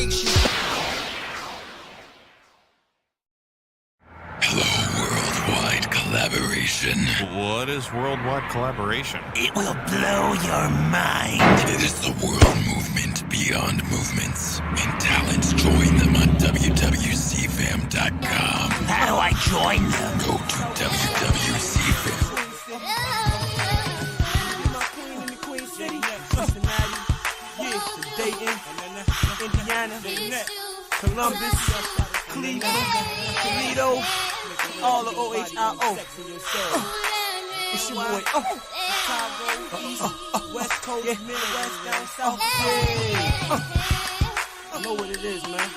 collaboration. Hello, worldwide collaboration. What is worldwide collaboration? It will blow your mind. It is the world movement beyond movements, and talents join them on wwcfam.com. How do I join them? Go to wwcfam. Dayton, Indiana, Columbus, Cleveland, Toledo, all the OHIO. It's your boy. Chicago, East, West Coast, Midwest, down south. I know what it is, man.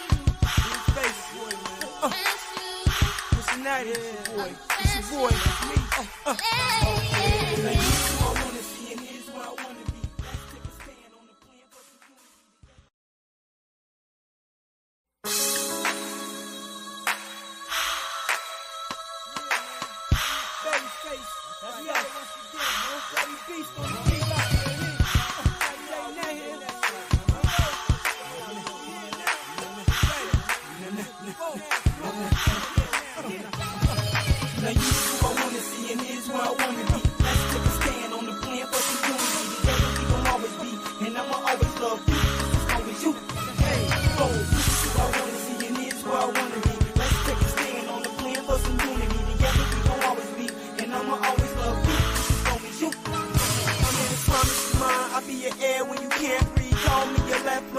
Cincinnati, it's your boy. It's your boy. It's me.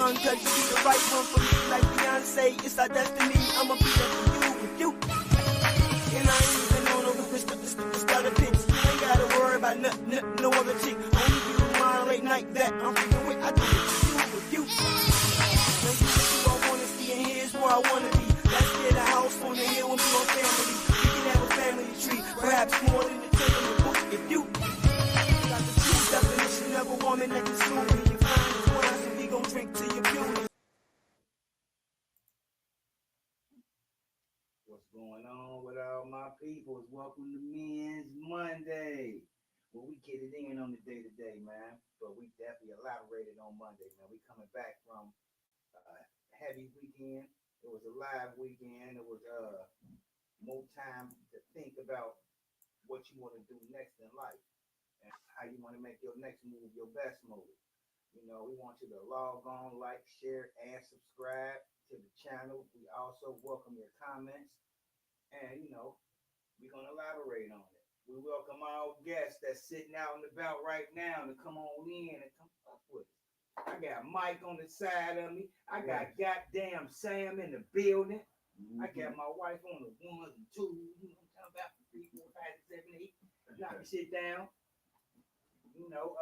Cause you be the right one for me, like Beyonce, it's our destiny. I'ma be there for you, with you. And I ain't even on over the start of pitch. You ain't gotta worry about no other chick. Only you mine late night that I'm freaking with. I do it with you. Now you who I wanna see, and here's where I wanna be. Let's get a house on the hill and be on family. We can have a family tree, perhaps more than the table in the book. If you got the true definition of a woman that can sue me, you find the wine, so we gon' drink to your beauty. What's going on with all my peoples? Welcome to Men's Monday. Well, we get it in on the day-to-day, man. But we definitely elaborated on Monday, man. We coming back from a heavy weekend. It was a live weekend. It was more time to think about what you want to do next in life and how you want to make your next move your best move. You know, we want you to log on, like, share, and subscribe to the channel. We also welcome your comments. And, you know, we're going to elaborate on it. We welcome our guests that's sitting out and about right now to come on in and come up with us. I got Mike on the side of me. I got goddamn Sam in the building. I got my wife on the ones and twos. You know what I'm talking about? 3, 4, 5, 6, 7, 8. Knock your shit down. You know,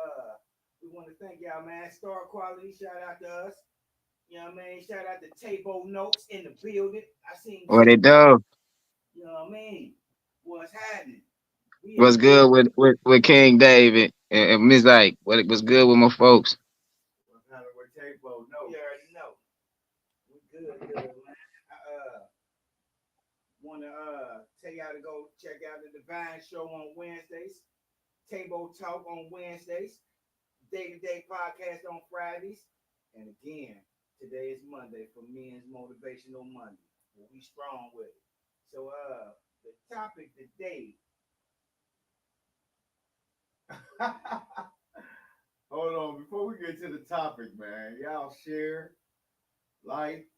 we want to thank y'all, man. Star Quality, shout out to us. You know what I mean? Shout out to Tabo Notes in the building. I seen What it do? You know what I mean? What's happening? What's good with King David and Miss Ike? What's good with my folks? What's happening with Tabo? No, you already know. We good, man. I want to tell y'all to go check out the Divine Show on Wednesdays, Tabo Talk on Wednesdays, Day-to-Day Podcast on Fridays, and again, today is Monday for Men's Motivational Monday. Well, we strong with it. So, the topic today. Hold on, before we get to the topic, man, y'all share, like,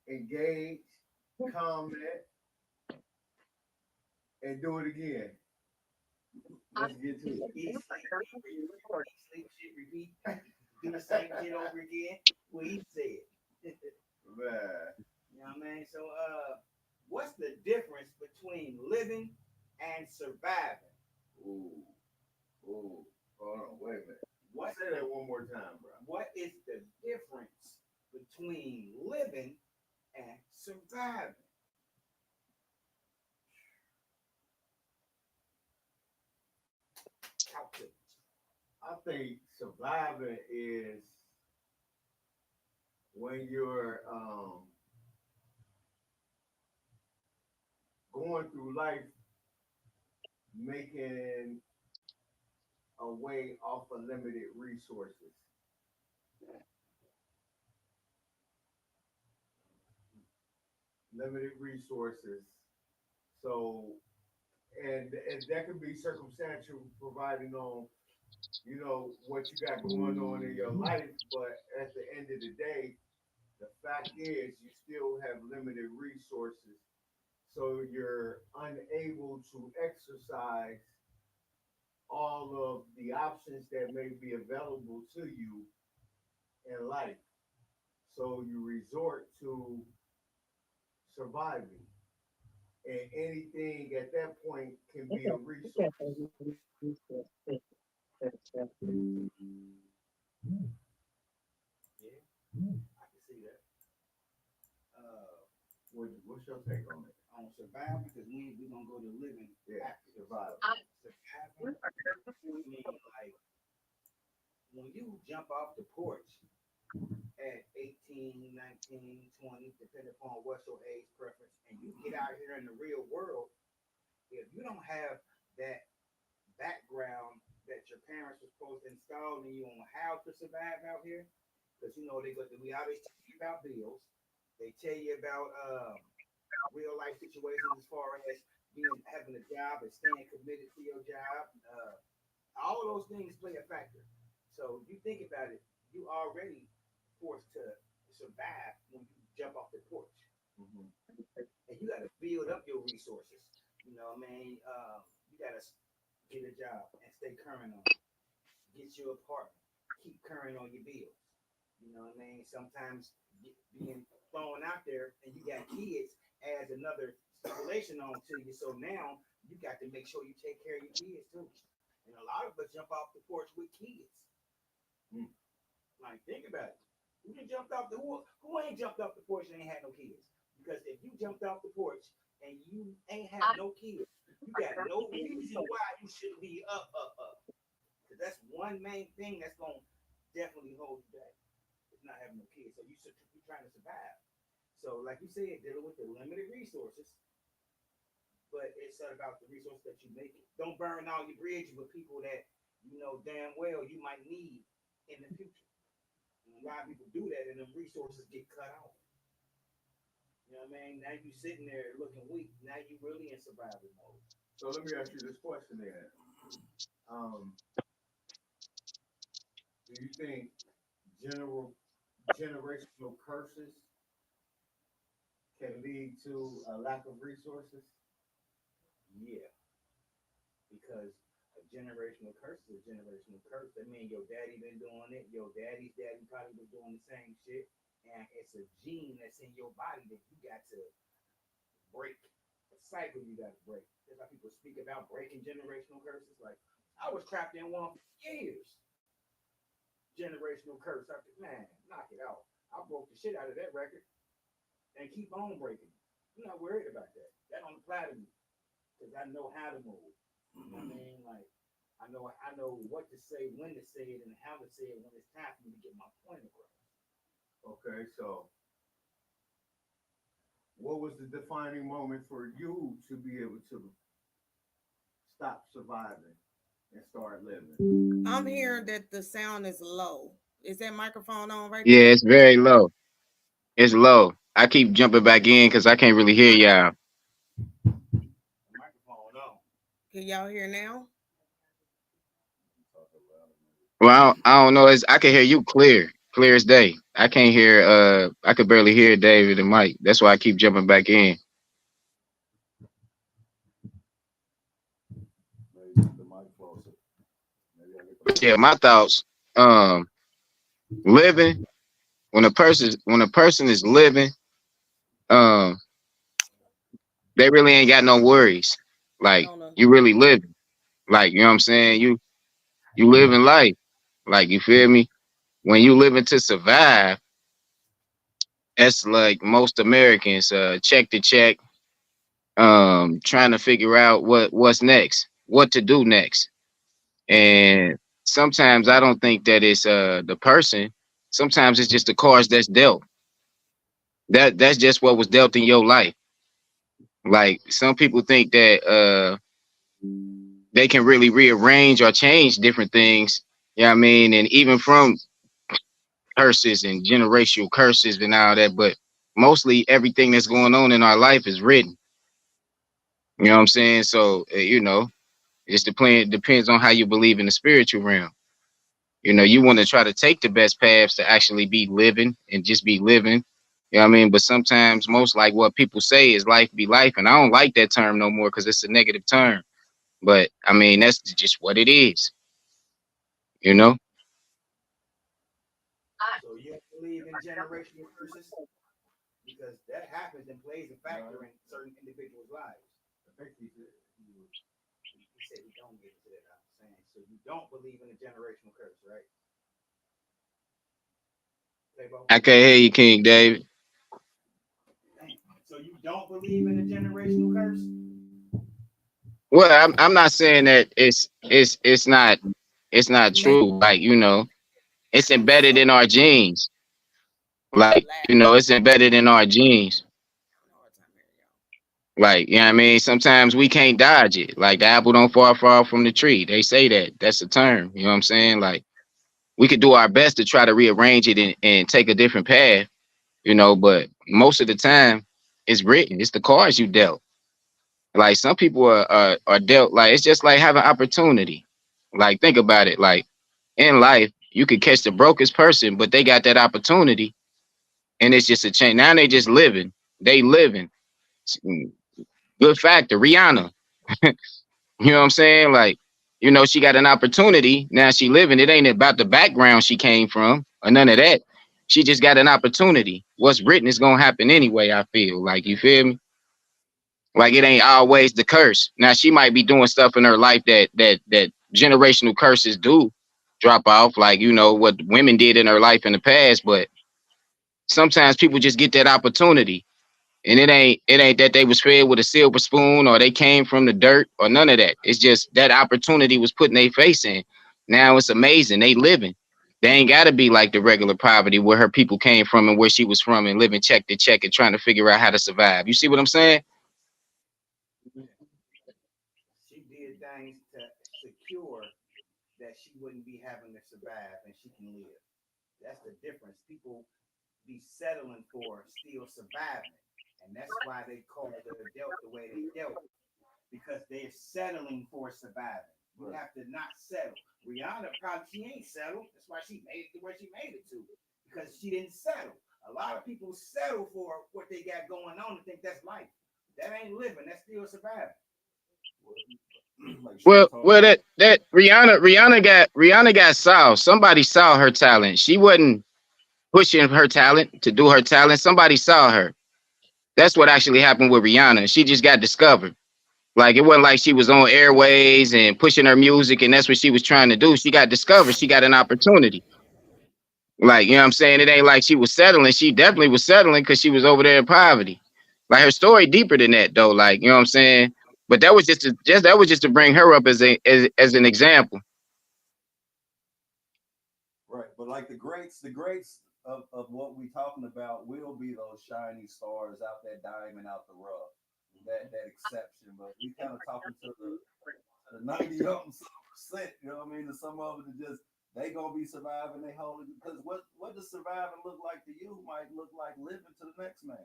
engage, comment, and do it again. Let's get to it. Eat, sleep, shit, repeat. Do the same shit over again. Well, he said. Man. You know what I mean? So, what's the difference between living and surviving? Ooh. Hold on, wait a minute. Say that one more time, bro. What is the difference between living and surviving? I think surviving is when you're going through life making a way off of limited resources. limited resources. So, and that could be circumstantial, providing on what you got going on in your life. But at the end of the day, the fact is you still have limited resources, so you're unable to exercise all of the options that may be available to you in life. So you resort to surviving, and anything at that point can be a resource. Yeah, I can see that. What's your take on it? On survival, because we gonna go to living. Yeah, After survival. surviving, I mean, like when you jump off the porch at 18, 19, 20, depending upon what's your age preference, and you get out here in the real world, if you don't have that background that your parents were supposed to install in you on how to survive out here, because we always tell you about bills, they tell you about real life situations as far as having a job and staying committed to your job. All of those things play a factor. So you think about it, you already forced to survive when you jump off the porch. Mm-hmm. And you got to build up your resources. You know what I mean? You got to get a job and stay current on it. Get your apartment. Keep current on your bills. You know what I mean? Sometimes being thrown out there and you got kids adds another stipulation on to you. So now you got to make sure you take care of your kids too. And a lot of us jump off the porch with kids. Like, think about it. Who ain't jumped off the porch and ain't had no kids? Because if you jumped off the porch and you ain't had no kids, you got no reason why you should be up. Because that's one main thing that's going to definitely hold you back. It's not having no kids. So you're trying to survive. So like you said, dealing with the limited resources, but it's about the resources that you make it. Don't burn all your bridges with people that you know damn well you might need in the future. And a lot of people do that and the resources get cut off. You know what I mean? Now you sitting there looking weak. Now you really in survival mode. So let me ask you this question then. Do you think generational curses can lead to a lack of resources? Yeah, because a generational curse is a generational curse. That means your daddy been doing it. Your daddy's daddy probably was doing the same shit, and it's a gene that's in your body that you got to break. A cycle you got to break. That's how people speak about breaking generational curses. Like I was trapped in one for years. Generational curse. Man, knock it out. I broke the shit out of that record and keep on breaking. I'm not worried about that. That don't apply to me because I know how to move. You know what I mean? Like I know what to say, when to say it, and how to say it when it's time for me to get my point across. Okay, so what was the defining moment for you to be able to stop surviving and start living? I'm hearing that the sound is low. Is that microphone on right Yeah, now? it's very low. It's low. I keep jumping back in because I can't really hear y'all. The microphone on. Can y'all hear now? Well, I don't know. I can hear you clear as day. I can't hear. I could barely hear David and Mike. That's why I keep jumping back in. Maybe get the mic closer. Maybe I get the mic. Yeah, my thoughts. Living when a person is living, um, they really ain't got no worries. Like you really living. Like you know what I'm saying. You living life. Like you feel me. When you living to survive, that's like most Americans, check to check, trying to figure out what's next, what to do next. And sometimes I don't think that it's the person. Sometimes it's just the cards that's dealt. That's just what was dealt in your life. Like some people think that they can really rearrange or change different things. You know what I mean? And even from curses and generational curses and all that, but mostly everything that's going on in our life is written. You know what I'm saying? So it's depends on how you believe in the spiritual realm. You want to try to take the best paths to actually be living and just be living. You know what I mean? But sometimes most like what people say is life be life. And I don't like that term no more because it's a negative term. But I mean, that's just what it is, you know? So you believe in generational curses? Because that happens and plays a factor in certain individuals' lives. He said we don't get to that. I'm saying, so you don't believe in a generational curse, right? I can't hear you, King David. So you don't believe in a generational curse? Well, I'm not saying that it's not true. Like, it's embedded in our genes. Like, it's embedded in our genes. Like, you know what I mean? Sometimes we can't dodge it. Like the apple don't fall far from the tree. They say that. That's a term. You know what I'm saying? Like we could do our best to try to rearrange it and take a different path, but most of the time it's written. It's the cards you dealt. Like some people are dealt like it's just like having opportunity. Like think about it. Like in life, you could catch the brokest person, but they got that opportunity and it's just a change. Now they just living. They living. Good factor. Rihanna. You know what I'm saying? Like, she got an opportunity. Now she living. It ain't about the background she came from or none of that. She just got an opportunity. What's written is gonna happen anyway, I feel. Like, you feel me? Like it ain't always the curse. Now she might be doing stuff in her life that generational curses do drop off, like what women did in her life in the past, but sometimes people just get that opportunity. And it ain't that they was fed with a silver spoon or they came from the dirt or none of that. It's just that opportunity was put in their face in. Now it's amazing. They living. They ain't gotta be like the regular poverty where her people came from and where she was from and living check to check and trying to figure out how to survive. You see what I'm saying? She did things to secure that she wouldn't be having to survive and she can live. That's the difference. People be settling for still surviving. And that's why they call the dealt the way they dealt, because they're settling for surviving. You have to not settle. Rihanna probably she ain't settled. That's why she made it to where she made it to, because she didn't settle. A lot of people settle for what they got going on and think that's life. That ain't living. That's still surviving. Well, that Rihanna got saw. Somebody saw her talent. She wasn't pushing her talent to do her talent. Somebody saw her. That's what actually happened with Rihanna. She just got discovered. Like it wasn't like she was on airways and pushing her music and that's what she was trying to do. She got discovered. She got an opportunity. Like, you know what I'm saying? It ain't like she was settling. She definitely was settling because she was over there in poverty. Like her story deeper than that though. Like, you know what I'm saying? But that was just to bring her up as an example. Right. But like the greats of what we talking about will be those shiny stars out that diamond out the rough. That exception. But we kind of talking to the 90% you know what I mean? To some of it just they gonna be surviving they whole because what does surviving look like to you might look like living to the next man.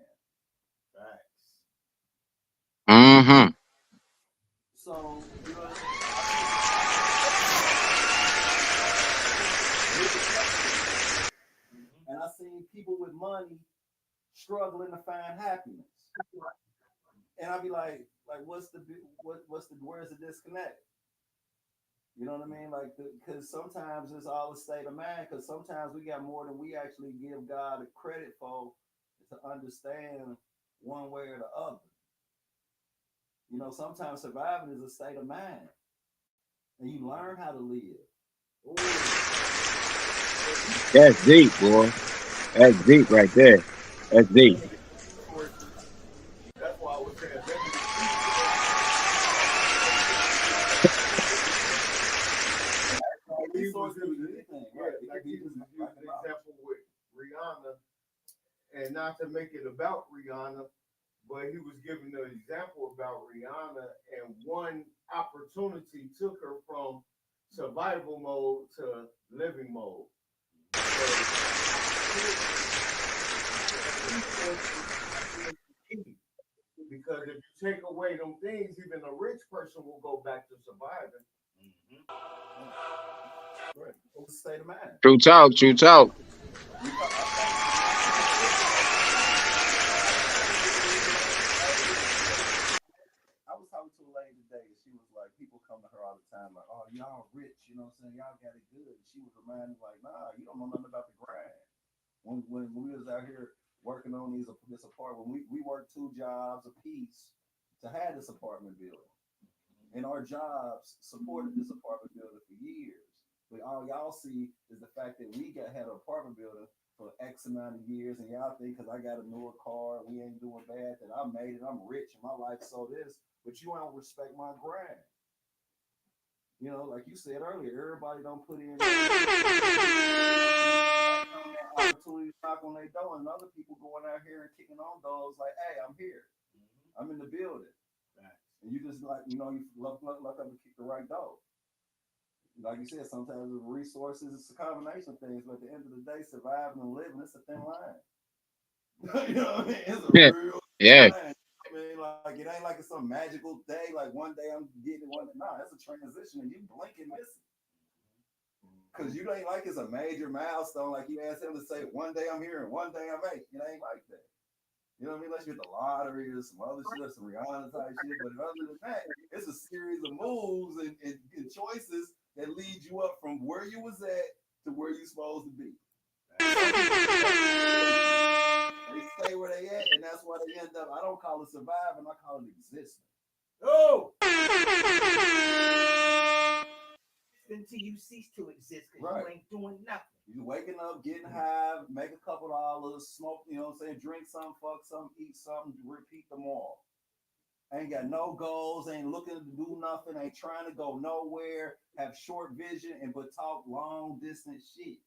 Facts. Mm-hmm. So, you know, and I seen people with money struggling to find happiness. And I'd be like where's the disconnect? You know what I mean? Like, because sometimes it's all a state of mind. Because sometimes we got more than we actually give God the credit for to understand one way or the other. You know, sometimes surviving is a state of mind, and you learn how to live. Ooh. That's deep, boy. That's deep right there. That's deep. That's why I was saying. He was using an example with Rihanna, and not to make it about Rihanna, but he was giving an example about Rihanna, and one opportunity took her from survival mode to living mode. So, Because if you take away them things, even a rich person will go back to surviving. Right. What's the state of mind? True talk. True talk. I was talking to a lady today, and she was like, people come to her all the time, like, oh, y'all rich, you know what I'm saying? Y'all got it good. She was reminding me, like, nah, you don't know nothing about the grind. When we was out here working on this apartment, we worked 2 jobs apiece to have this apartment building. And our jobs supported this apartment building for years. But all y'all see is the fact that we had an apartment building for X amount of years, and y'all think because I got a newer car, we ain't doing bad, that I made it, I'm rich, and my life so this, but you don't respect my grind. You know, like you said earlier, everybody don't put in opportunities knock on their door, and other people going out here and kicking on doors like, hey, I'm here. I'm in the building. And you just like, you know, you look up and kick the right door. Like you said, sometimes the resources, it's a combination of things, but at the end of the day, surviving and living, it's a thin line. You know what I mean? It's a real line. I mean, like it ain't like it's some magical day, like one day I'm getting one. No, it's a transition and you blink and miss it. Cause you ain't like it's a major milestone, like you asked him to say, one day I'm here and one day I'm eight. It ain't like that. You know what I mean? Unless you get the lottery or some other shit, some Rihanna type shit. But other than that, it's a series of moves and choices that lead you up from where you was at to where you supposed to be. They stay where they at, and that's why they end up. I don't call it surviving, I call it existing. Oh! Until you cease to exist, because you ain't doing nothing. You waking up, getting high, make a couple dollars, smoke, you know what I'm saying, drink something, fuck something, eat something, repeat them all. Ain't got no goals, ain't looking to do nothing, ain't trying to go nowhere, have short vision, and but talk long distance shit.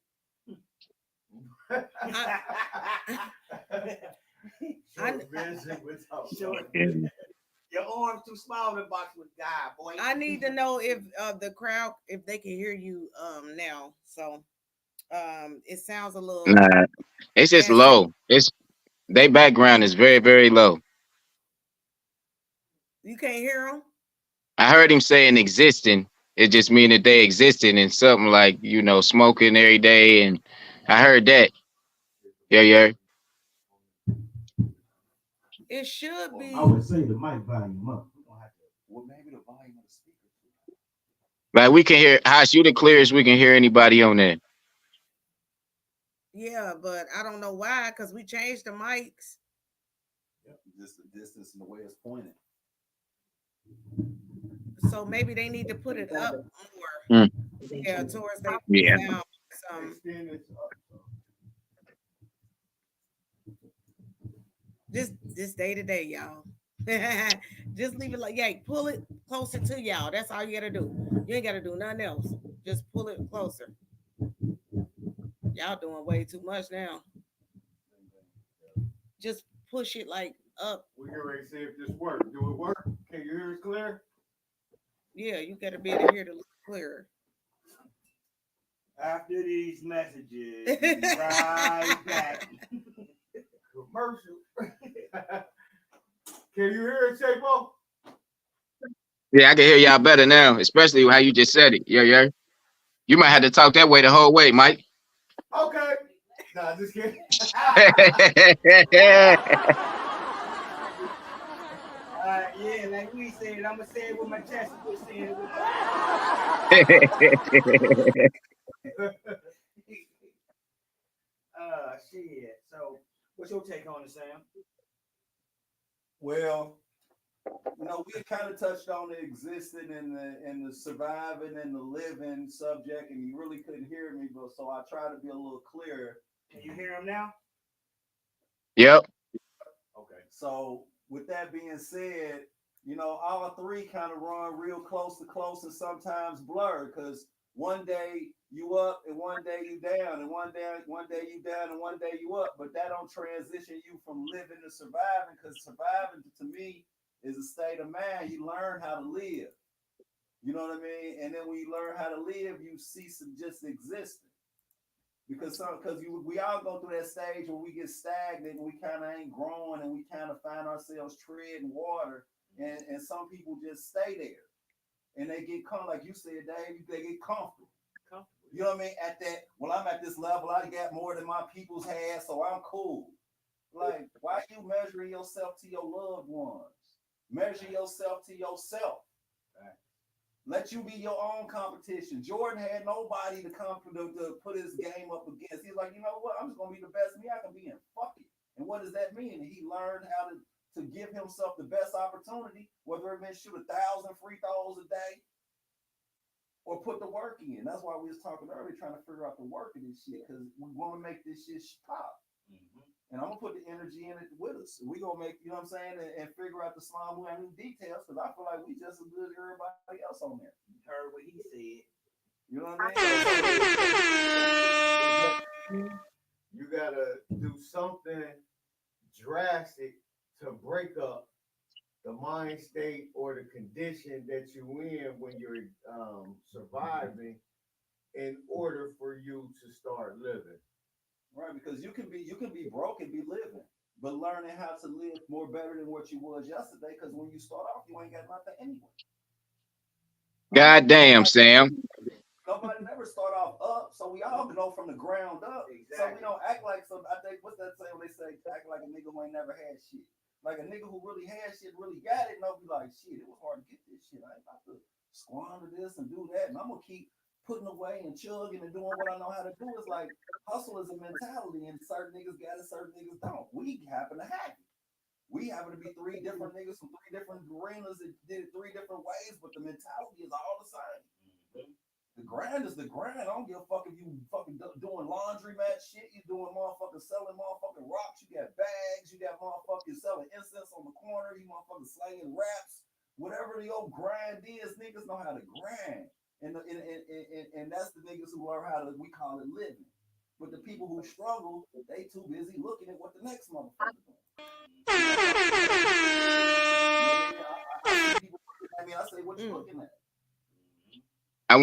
Short vision with talk short vision. Your arm's too small to box with God, boy. I need to know if the crowd, if they can hear you now. So it sounds a little. Nah, it's just low. It's their background is very, very low. You can't hear them? I heard him saying existing. It just mean that they existing in something like, you know, smoking every day, and I heard that. Yeah. It should be. I would say the mic volume up. Well, maybe the volume of the speaker. Like we can hear Haas, you the clearest we can hear anybody on there. Yeah, but I don't know why, because we changed the mics. Yep, just the distance and the way it's pointed. So maybe they need to put it up more. Yeah, towards their sound. Just day to day, y'all. Just leave it like, pull it closer to y'all. That's all you gotta do. You ain't gotta do nothing else. Just pull it closer. Y'all doing way too much now. Just push it like up. We can ready to see if this works. Do it work? Can you hear us clear? Yeah, you gotta be able to hear it a little clearer. After these messages, right back. Commercial. Can you hear it, Chapo? Yeah, I can hear y'all better now, especially how you just said it. Yeah. You might have to talk that way the whole way, Mike. Okay. Nah, just kidding. Yeah, like we said, I'm gonna say it with my chest. We're saying it with shit. So, what's your take on it, Sam? Well, you know, we kind of touched on the existing and the surviving and the living subject, and you really couldn't hear me, but so I try to be a little clearer. Can you hear him now? Yep. Okay. So with that being said, you know, all three kind of run real close and sometimes blur, because one day you up and one day you down, and one day you down and one day you up, but that don't transition you from living to surviving, because surviving to me is a state of mind. You learn how to live. You know what I mean? And then when you learn how to live, you cease from just existing. Because we all go through that stage where we get stagnant and we kind of ain't growing and we kind of find ourselves treading water, and some people just stay there and they get like you said, Dave, they get comfortable. You know what I mean? At that, well, I'm at this level, I got more than my people's had, so I'm cool. Like, why are you measuring yourself to your loved ones? Measure yourself to yourself. Right. Let you be your own competition. Jordan had nobody to put his game up against. He's like, you know what? I'm just gonna be the best me I can be, and fuck it. And what does that mean? He learned how to give himself the best opportunity, whether it meant shoot 1,000 free throws a day or put the work in. That's why we was talking earlier, trying to figure out the work of this shit, because we want to make this shit pop. Mm-hmm. And I'm gonna put the energy in it with us. We gonna make, you know what I'm saying, and figure out the small minute details, because I feel like we just as good as everybody else on there. You heard what he said. You know what I mean? You gotta do something drastic to break up the mind state or the condition that you in when you're surviving, in order for you to start living. Right, because you can be broke and be living, but learning how to live more better than what you was yesterday. Because when you start off, you ain't got nothing anyway. God damn, Sam. Nobody never start off up, so we all know from the ground up. Exactly. So we don't act like some. I think what's that saying? They say act like a nigga who ain't never had shit. Like a nigga who really had shit, really got it, and they'll be like, shit, it was hard to get this shit. I ain't about to squander this and do that, and I'm gonna keep putting away and chugging and doing what I know how to do. Is like hustle is a mentality, and certain niggas got it, certain niggas don't. We happen to have it. We happen to be three different niggas from three different arenas that did it three different ways, but the mentality is all the same. Mm-hmm. The grind is the grind. I don't give a fuck if you fucking doing laundromat shit, you doing motherfucking selling motherfucking rocks, you got bags, you got motherfucking selling incense on the corner, you motherfucking slanging raps. Whatever the old grind is, niggas know how to grind. And that's the niggas who learn how to, we call it living. But the people who struggle, they too busy looking at what the next motherfucker doing. I say, what you looking at? I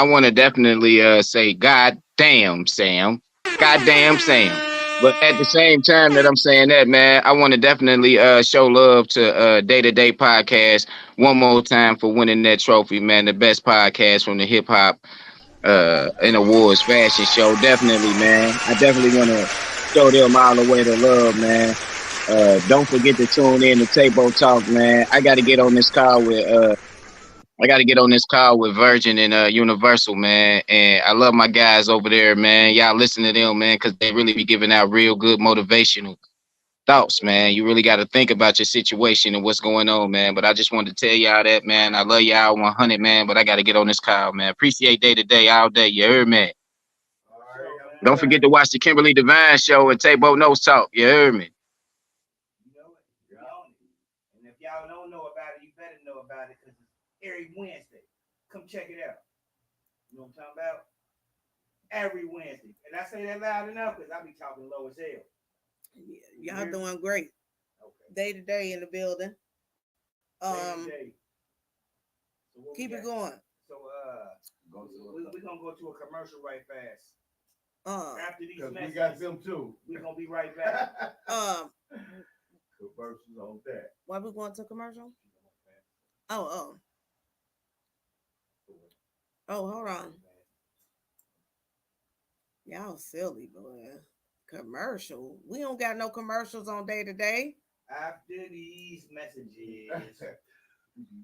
wanna definitely say, God damn, Sam. God damn, Sam. But at the same time that I'm saying that, man, I want to definitely show love to Day-to-Day Podcast one more time for winning that trophy, man. The best podcast from the hip hop and awards fashion show. Definitely, man. I definitely want to show them all the way to love, man. Don't forget to tune in to Tabo Talk, man. I got to get on this call with Virgin and Universal, man. And I love my guys over there, man. Y'all listen to them, man, because they really be giving out real good motivational thoughts, man. You really got to think about your situation and what's going on, man. But I just wanted to tell y'all that, man. I love y'all 100, man, but I got to get on this call, man. Appreciate Day-to-Day all day. You heard me? Right, don't forget to watch the Kimberly Divine show and Tabo Knows Talk. You heard me? You know it. You're on it. And if y'all don't know about it, you better know about it, because every Wednesday. Come check it out. You know what I'm talking about? Every Wednesday. And I say that loud enough because I be talking low as hell. Yeah, y'all doing great. Okay. Day-to-Day in the building. Day-to-day. So keep it going. So we're gonna go to a commercial right fast. After these messages, we got them too. We're gonna be right back. Commercials on that. Why we going to commercial? Oh, hold on. Y'all silly, boy. Commercial. We don't got no commercials on Day-to-Day. After these messages.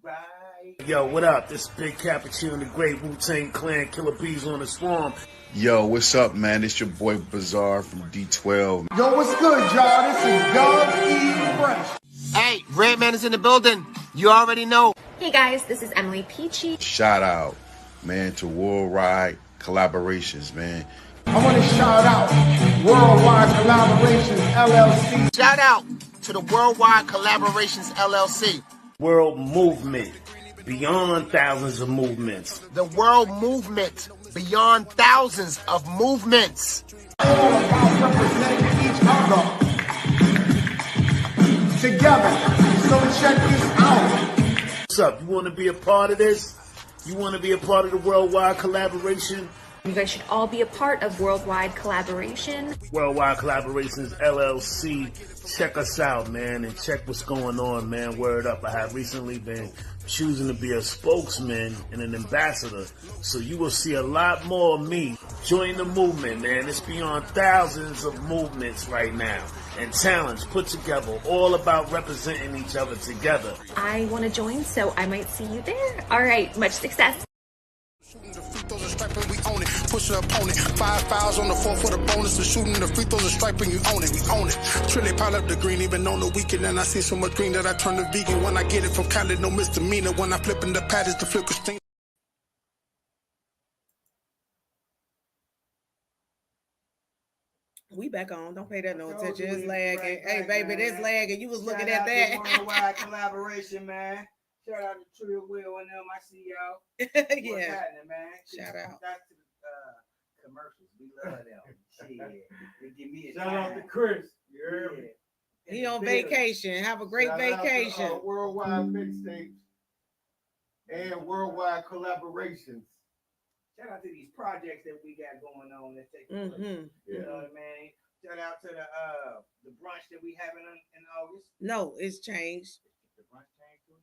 Right. Yo, what up? This is Big Cappuccino and the Great Wu-Tang Clan, Killer Bees on the Swarm. Yo, what's up, man? It's your boy Bazaar from D12. Yo, what's good, y'all? This is Gov E Fresh. Hey, Redman is in the building. You already know. Hey guys, this is Emily Peachy. Shout out, man, to Worldwide Collaborations, man. I want to shout out Worldwide Collaborations LLC. Shout out to the Worldwide Collaborations LLC. World movement, beyond thousands of movements. The world movement, beyond thousands of movements. All about representing each other together. So check this out. What's up? You want to be a part of this? You want to be a part of the worldwide collaboration? You guys should all be a part of Worldwide Collaboration. Worldwide Collaborations LLC. Check us out, man, and check what's going on, man. Word up. I have recently been choosing to be a spokesman and an ambassador. So you will see a lot more of me. Join the movement, man. It's beyond thousands of movements right now and talents put together, all about representing each other together. I want to join, so I might see you there. All right, much success. Shooting the free throws and striping, we own it. Push an opponent. 5 fouls on the 4 for the bonus. The shooting the free throws and striping, you own it. We own it. Trilly pile up the green, even on the weekend. And I see so much green that I turn to vegan. When I get it from Cali, no misdemeanor. When I flip in the pad, it's the flip Christine. We back on. Don't pay that no Told attention. you It's we lagging. right Hey, back, baby, man. this lagging. You was looking Shout at out to that. Worldwide Collaboration, man. Shout out to Trill Will and them. I see y'all. What's Yeah. happening, man? Shout out. Shout to the commercials. We love them. Shit. They give me a Shout out to time. Chris. You heard me? Yeah. He on vacation. Have a great Shout out to, vacation. Worldwide Mixtapes and Worldwide Collaborations. Shout out to these projects that we got going on that take place. You know what I mean? Shout out to the brunch that we having in August. No, it's changed. The brunch changed to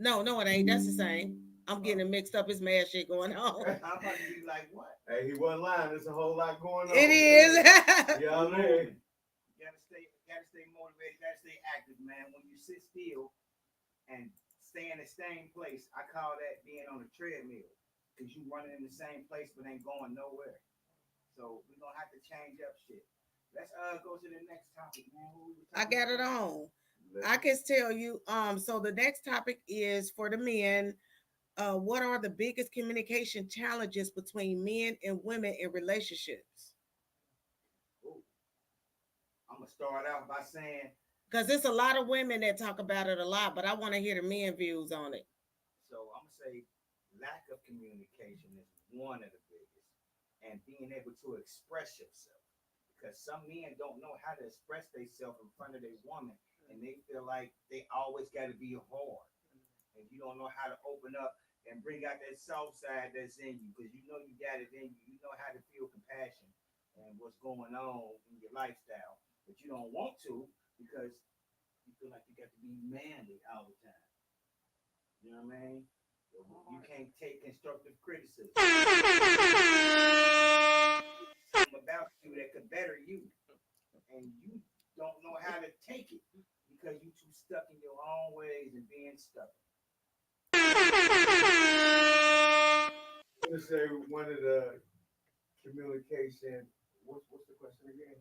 No, it ain't. That's the same. I'm getting it mixed up. It's mad shit going on. I'm about to be like, what? Hey, he wasn't lying. There's a whole lot going on. It is. Y'all know. Gotta stay motivated, gotta stay active, man. When you sit still and stay in the same place, I call that being on a treadmill. Because you running in the same place but ain't going nowhere. So we're gonna have to change up shit. Let's go to the next topic, man. I got it on. I can tell you. So the next topic is for the men. What are the biggest communication challenges between men and women in relationships? I'm gonna start out by saying, because there's a lot of women that talk about it a lot, but I want to hear the men views on it. so I'm gonna say lack of communication is one of the biggest, and being able to express yourself. Because some men don't know how to express themselves in front of their woman, and they feel like they always got to be hard, and you don't know how to open up and bring out that soft side that's in you, because you know you got it in you. You know how to feel compassion and what's going on in your lifestyle, but you don't want to because you feel like you got to be manly all the time. You know what I mean? You can't take constructive criticism. Something about you that could better you, and you don't know how to take it because you're too stuck in your own ways and being stuck. I'm gonna say one of the communication. What's the question again?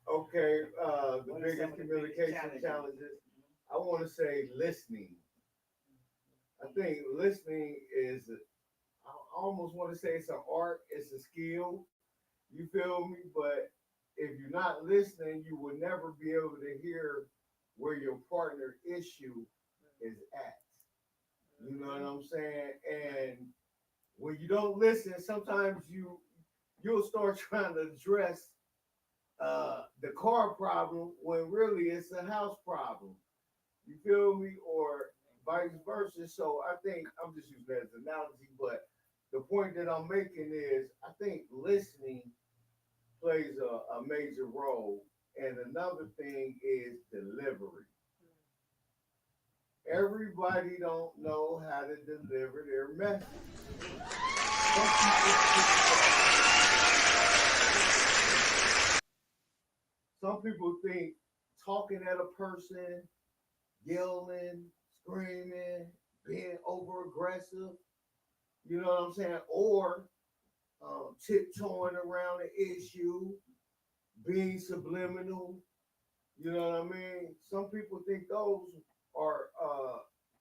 Okay, the biggest communication challenges. I want to say listening. I think listening is, I almost want to say it's an art, it's a skill. You feel me? But if you're not listening, you will never be able to hear where your partner issue is at. You know what I'm saying? And when you don't listen, sometimes you'll start trying to address the car problem when really it's a house problem. You feel me? Or vice versa. So I think I'm just using that as an analogy, but the point that I'm making is I think listening plays a major role. And another thing is delivery. Everybody don't know how to deliver their message. Some people think talking at a person, yelling, screaming, being over aggressive, you know what I'm saying? Or tiptoeing around the issue, being subliminal, you know what I mean? Some people think those are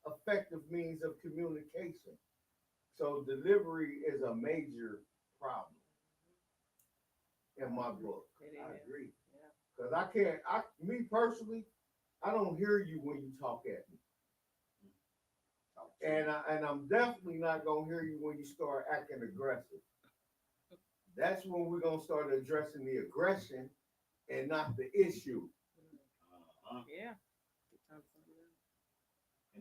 effective means of communication. So delivery is a major problem in my book. I agree. Because me personally, I don't hear you when you talk at me. And I'm definitely not going to hear you when you start acting aggressive. That's when we're going to start addressing the aggression and not the issue. Yeah.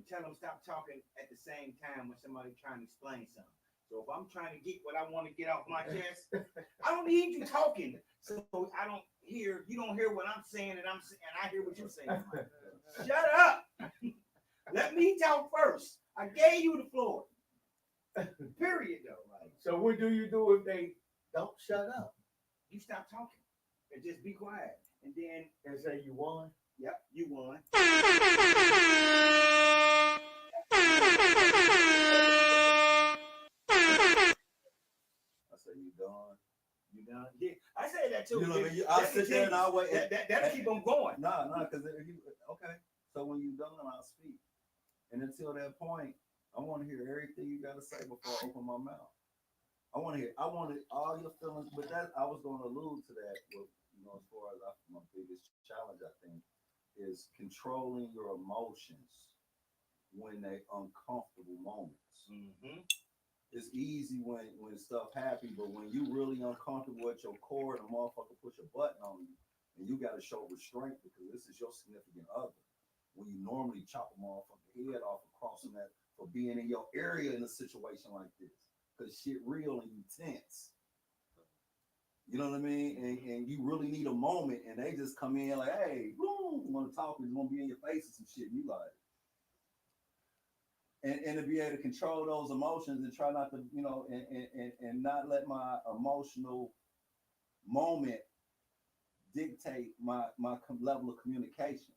and tell them stop talking at the same time when somebody's trying to explain something. So if I'm trying to get what I want to get off my chest, I don't need you talking. So I don't hear, you don't hear what I'm saying, and I hear what you're saying. Shut up. Let me talk first. I gave you the floor. Period, though. Like, so what do you do if they don't shut up? You stop talking and just be quiet, and then say you won. Yep, you won. I say you done. You done? Yeah, I say that too. You know what I mean? I sit there and I wait. That'll keep them going. Nah, because okay. So when you done, I'll speak. And until that point, I want to hear everything you got to say before I open my mouth. I want all your feelings, but that I was going to allude to that. With, as far as my biggest challenge, I think, is controlling your emotions when they uncomfortable moments. Mm-hmm. It's easy when stuff happens, but when you really uncomfortable at your core and a motherfucker push a button on you, and you got to show restraint because this is your significant other. When you normally chop a motherfucker head off and crossing that for being in your area in a situation like this, because shit real and you tense. You know what I mean? And you really need a moment, and they just come in like, hey, boom, want to talk, it's gonna be in your face and some shit. And you like. And to be able to control those emotions and try not to, and not let my emotional moment dictate my level of communication.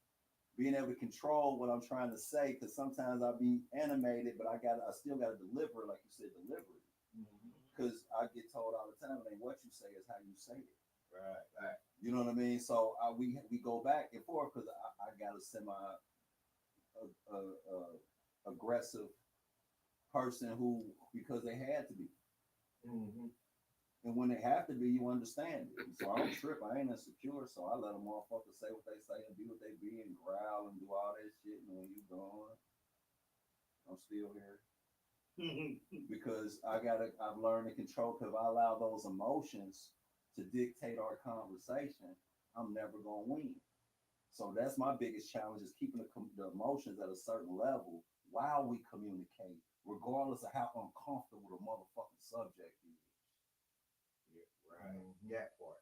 Being able to control what I'm trying to say, because sometimes I'll be animated, but I still gotta deliver, like you said, delivery. Because I get told all the time, it ain't what you say, it's how you say it. Right. You know what I mean? So we go back and forth because I got a aggressive person who, because they had to be. Mm-hmm. And when they have to be, you understand it. So I don't trip. I ain't insecure. So I let them motherfuckers say what they say and be what they be and growl and do all that shit. And when you gone, I'm still here. Because I've learned to control, because if I allow those emotions to dictate our conversation, I'm never going to win. So that's my biggest challenge, is keeping the emotions at a certain level while we communicate, regardless of how uncomfortable the motherfucking subject is. Yeah, right. That part.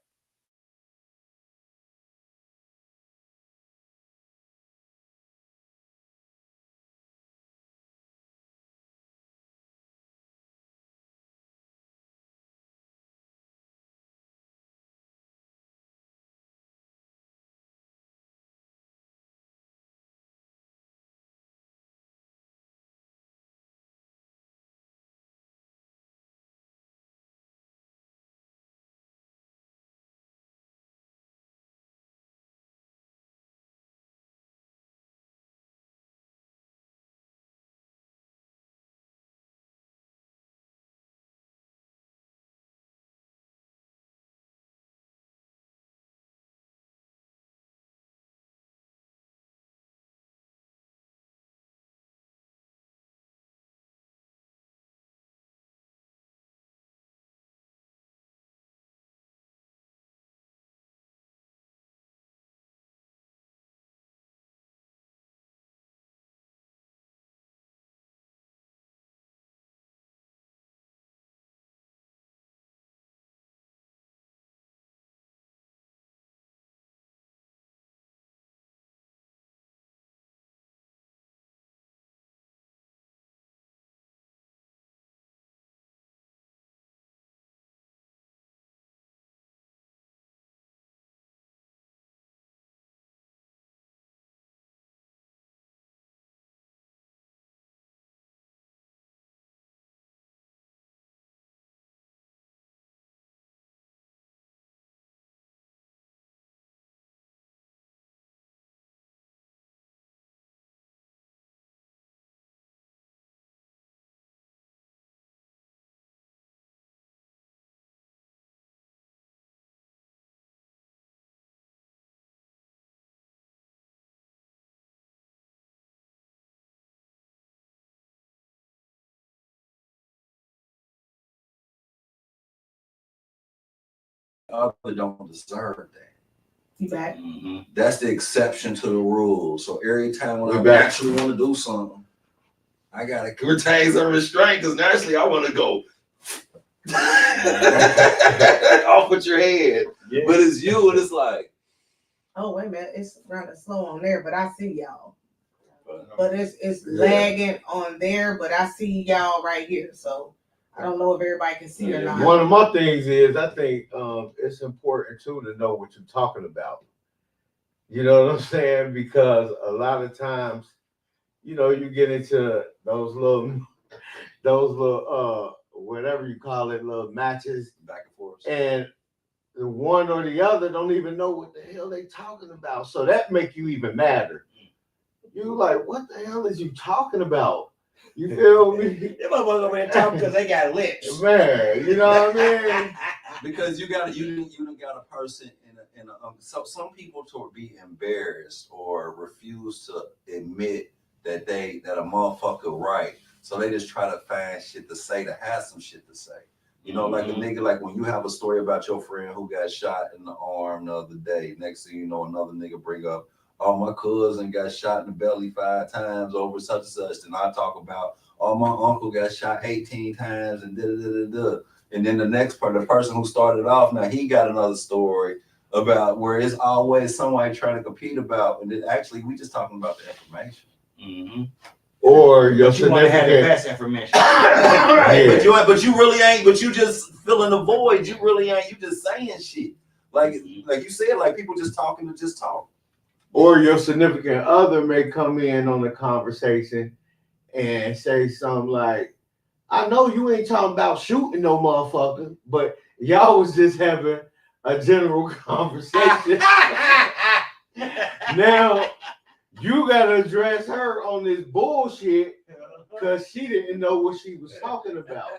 Other don't deserve that. You back? Mm-hmm. That's the exception to the rule. So every time when We I back. actually want to do something, I gotta retain some restraint because naturally I want to go off with your head. Yeah. But it's you, and it's like, oh wait a minute, it's running slow on there, but I see y'all. But it's lagging on there, but I see y'all right here. So I don't know if everybody can see or not. One of my things is I think it's important too to know what you're talking about. You know what I'm saying? Because a lot of times, you know, you get into those little whatever you call it, little matches back and forth, and the one or the other don't even know what the hell they talking about. So that make you even madder. You like, what the hell is you talking about? You feel me? They motherfuckers over there talking because they got lips. Man, you know what I mean? Because you got a person in a so some people to be embarrassed or refuse to admit that a motherfucker right. So they just try to find shit to say to have some shit to say. You know, like a nigga, like when you have a story about your friend who got shot in the arm the other day, next thing you know, another nigga bring up, oh, my cousin got shot in the belly 5 times over such and such. And I talk about, oh, my uncle got shot 18 times and da-da-da-da-da. And then the next part, the person who started off, now he got another story about where it's always somebody trying to compete about. And then actually, we just talking about the information. Mm-hmm. Or your you want to have the best information. Right. Yeah. But you really ain't, but you just filling the void. You really ain't, you just saying shit. Like you said, like people just talking to just talk. Or your significant other may come in on the conversation and say something like, I know you ain't talking about shooting no motherfucker, but y'all was just having a general conversation. Now, you got to address her on this bullshit because she didn't know what she was talking about.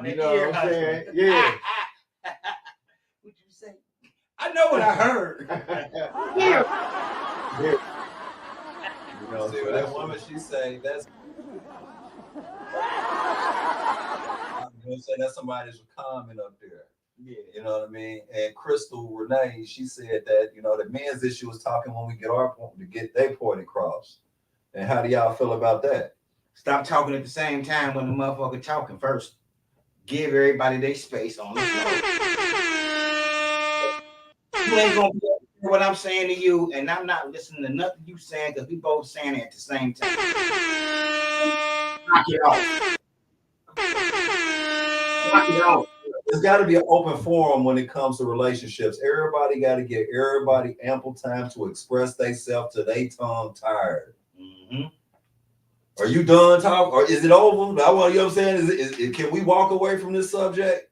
You know what I'm saying? Yeah. What'd you say? I know what I heard. Yeah. You know, see, that woman, she say that's. You know, say that's somebody's comment up there. Yeah, you know what I mean. And Crystal Renee, she said that the men's issue is talking when we get our point to get their point across. And how do y'all feel about that? Stop talking at the same time when the motherfucker talking first. Give everybody their space on the floor. You ain't gonna hear what I'm saying to you, and I'm not listening to nothing you saying because we both saying it at the same time. Knock it off. Knock it off. There's got to be an open forum when it comes to relationships. Everybody got to give everybody ample time to express themselves till they tongue tired. Mm-hmm. Are you done talking, or is it over? I want, you know what I'm saying? Can we walk away from this subject?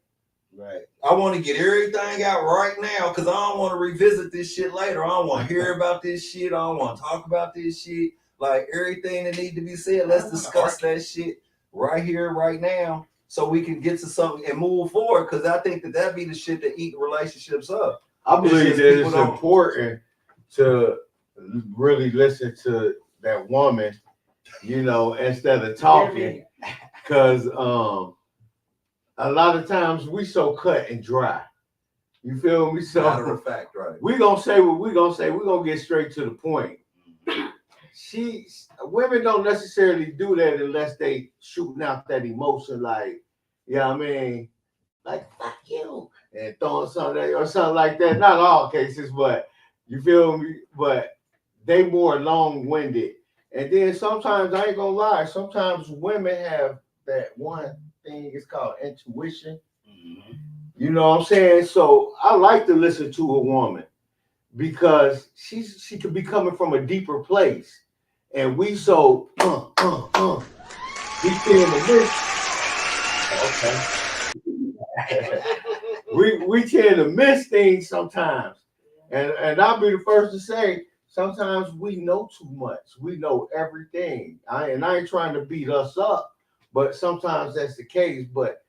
Right. I want to get everything out right now because I don't want to revisit this shit later. I don't want to hear about this shit. I don't want to talk about this shit. Like everything that need to be said, let's discuss that shit right here, right now, so we can get to something and move forward. Because I think that be the shit that eat relationships up. I believe that it's important to really listen to that woman, instead of talking, because a lot of times we so cut and dry. You feel me? So matter of fact, right? We gonna say what we gonna say. We gonna get straight to the point. Women don't necessarily do that unless they shooting out that emotion, like, you know what I mean, like fuck you, and throwing something or something like that. Not all cases, but you feel me? But they more long-winded. And then sometimes, I ain't gonna lie, sometimes women have that one thing, it's called intuition. Mm-hmm. You know what I'm saying? So I like to listen to a woman because she could be coming from a deeper place. And we so we tend to miss. Okay. we tend to miss things sometimes. And I'll be the first to say, sometimes we know too much. We know everything. I ain't trying to beat us up, but sometimes that's the case. But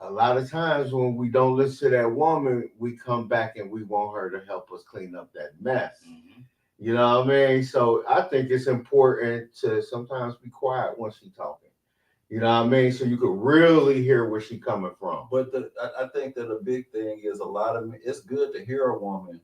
a lot of times when we don't listen to that woman, we come back and we want her to help us clean up that mess. Mm-hmm. You know what I mean? So I think it's important to sometimes be quiet when she's talking. You know what I mean? So you could really hear where she's coming from. But I think that a big thing is a lot of it's good to hear a woman,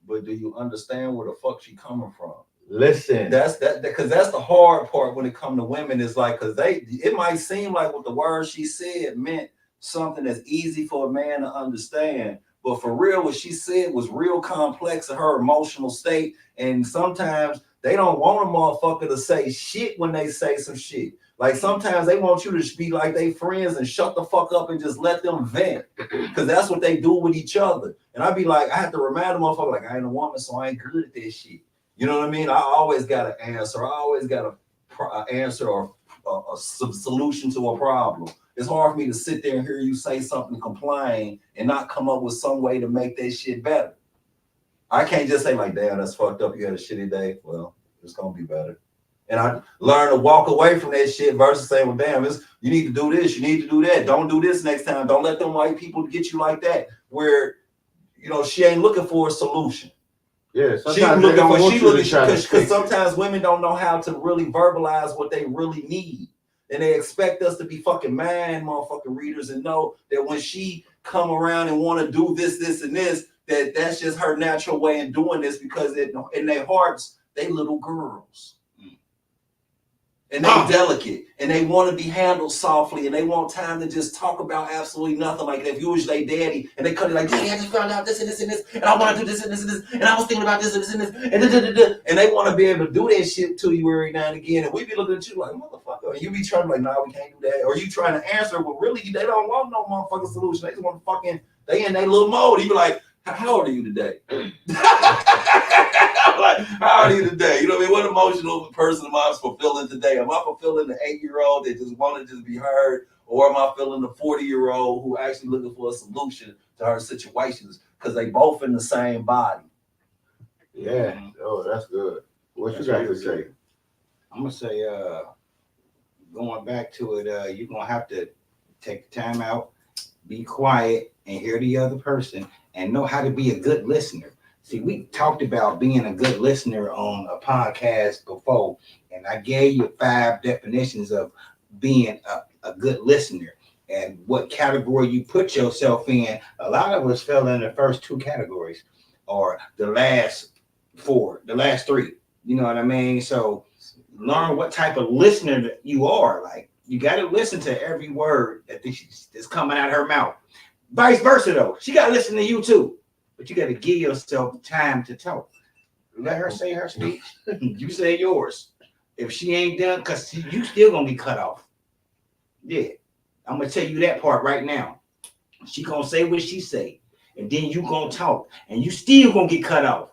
but do you understand where the fuck she coming from? Listen. That's because that's the hard part when it comes to women is like, because it might seem like what the word she said meant something that's easy for a man to understand. But for real, what she said was real complex in her emotional state. And sometimes they don't want a motherfucker to say shit when they say some shit. Like sometimes they want you to be like they friends and shut the fuck up and just let them vent. Because that's what they do with each other. And I'd be like, I have to remind the motherfucker, like, I ain't a woman, so I ain't good at this shit. You know what I mean? I always got an answer. I always got an answer or a solution to a problem. It's hard for me to sit there and hear you say something, complain, and not come up with some way to make that shit better. I can't just say like, damn, that's fucked up. You had a shitty day. Well, it's going to be better. And I learn to walk away from that shit versus saying, well, damn, you need to do this. You need to do that. Don't do this next time. Don't let them white people get you like that. Where, you know, she ain't looking for a solution. Yeah, sometimes they don't want you to try to fix it. Because sometimes women don't know how to really verbalize what they really need. And they expect us to be fucking mind motherfucking readers and know that when she come around and want to do this, this, and this, that's just her natural way in doing this because in their hearts, they little girls. And they delicate and they want to be handled softly and they want time to just talk about absolutely nothing. Like if you was their daddy and they cut it like, daddy, I just found out this and this and this, and I want to do this and this and this, and I was thinking about this and this and this, and they want to be able to do that shit to you every now and again. And we be looking at you like, motherfucker, and you be trying to like, nah, we can't do that. Or you trying to answer, but really they don't want no motherfucking solution. They just want to fucking, they in their little mode. You be like, how old are you today? Like, how are you today? You know what I mean? What emotional person am I fulfilling today? Am I fulfilling the 8-year-old that just want to just be heard? Or am I feeling the 40-year-old who actually looking for a solution to her situations? Because they both in the same body. Yeah. Oh, that's good. What you got to say? I'm going to say, going back to it, you're going to have to take the time out, be quiet, and hear the other person, and know how to be a good listener. See, we talked about being a good listener on a podcast before, and I gave you 5 definitions of being a good listener and what category you put yourself in. A lot of us fell in the first 2 categories or the last 4, the last 3. You know what I mean? So learn what type of listener you are. Like, you got to listen to every word that's coming out of her mouth. Vice versa, though. She got to listen to you, too. But you got to give yourself time to talk. Let her say her speech. You say yours. If she ain't done, because you still going to be cut off. Yeah. I'm going to tell you that part right now. She going to say what she say. And then you going to talk. And you still going to get cut off.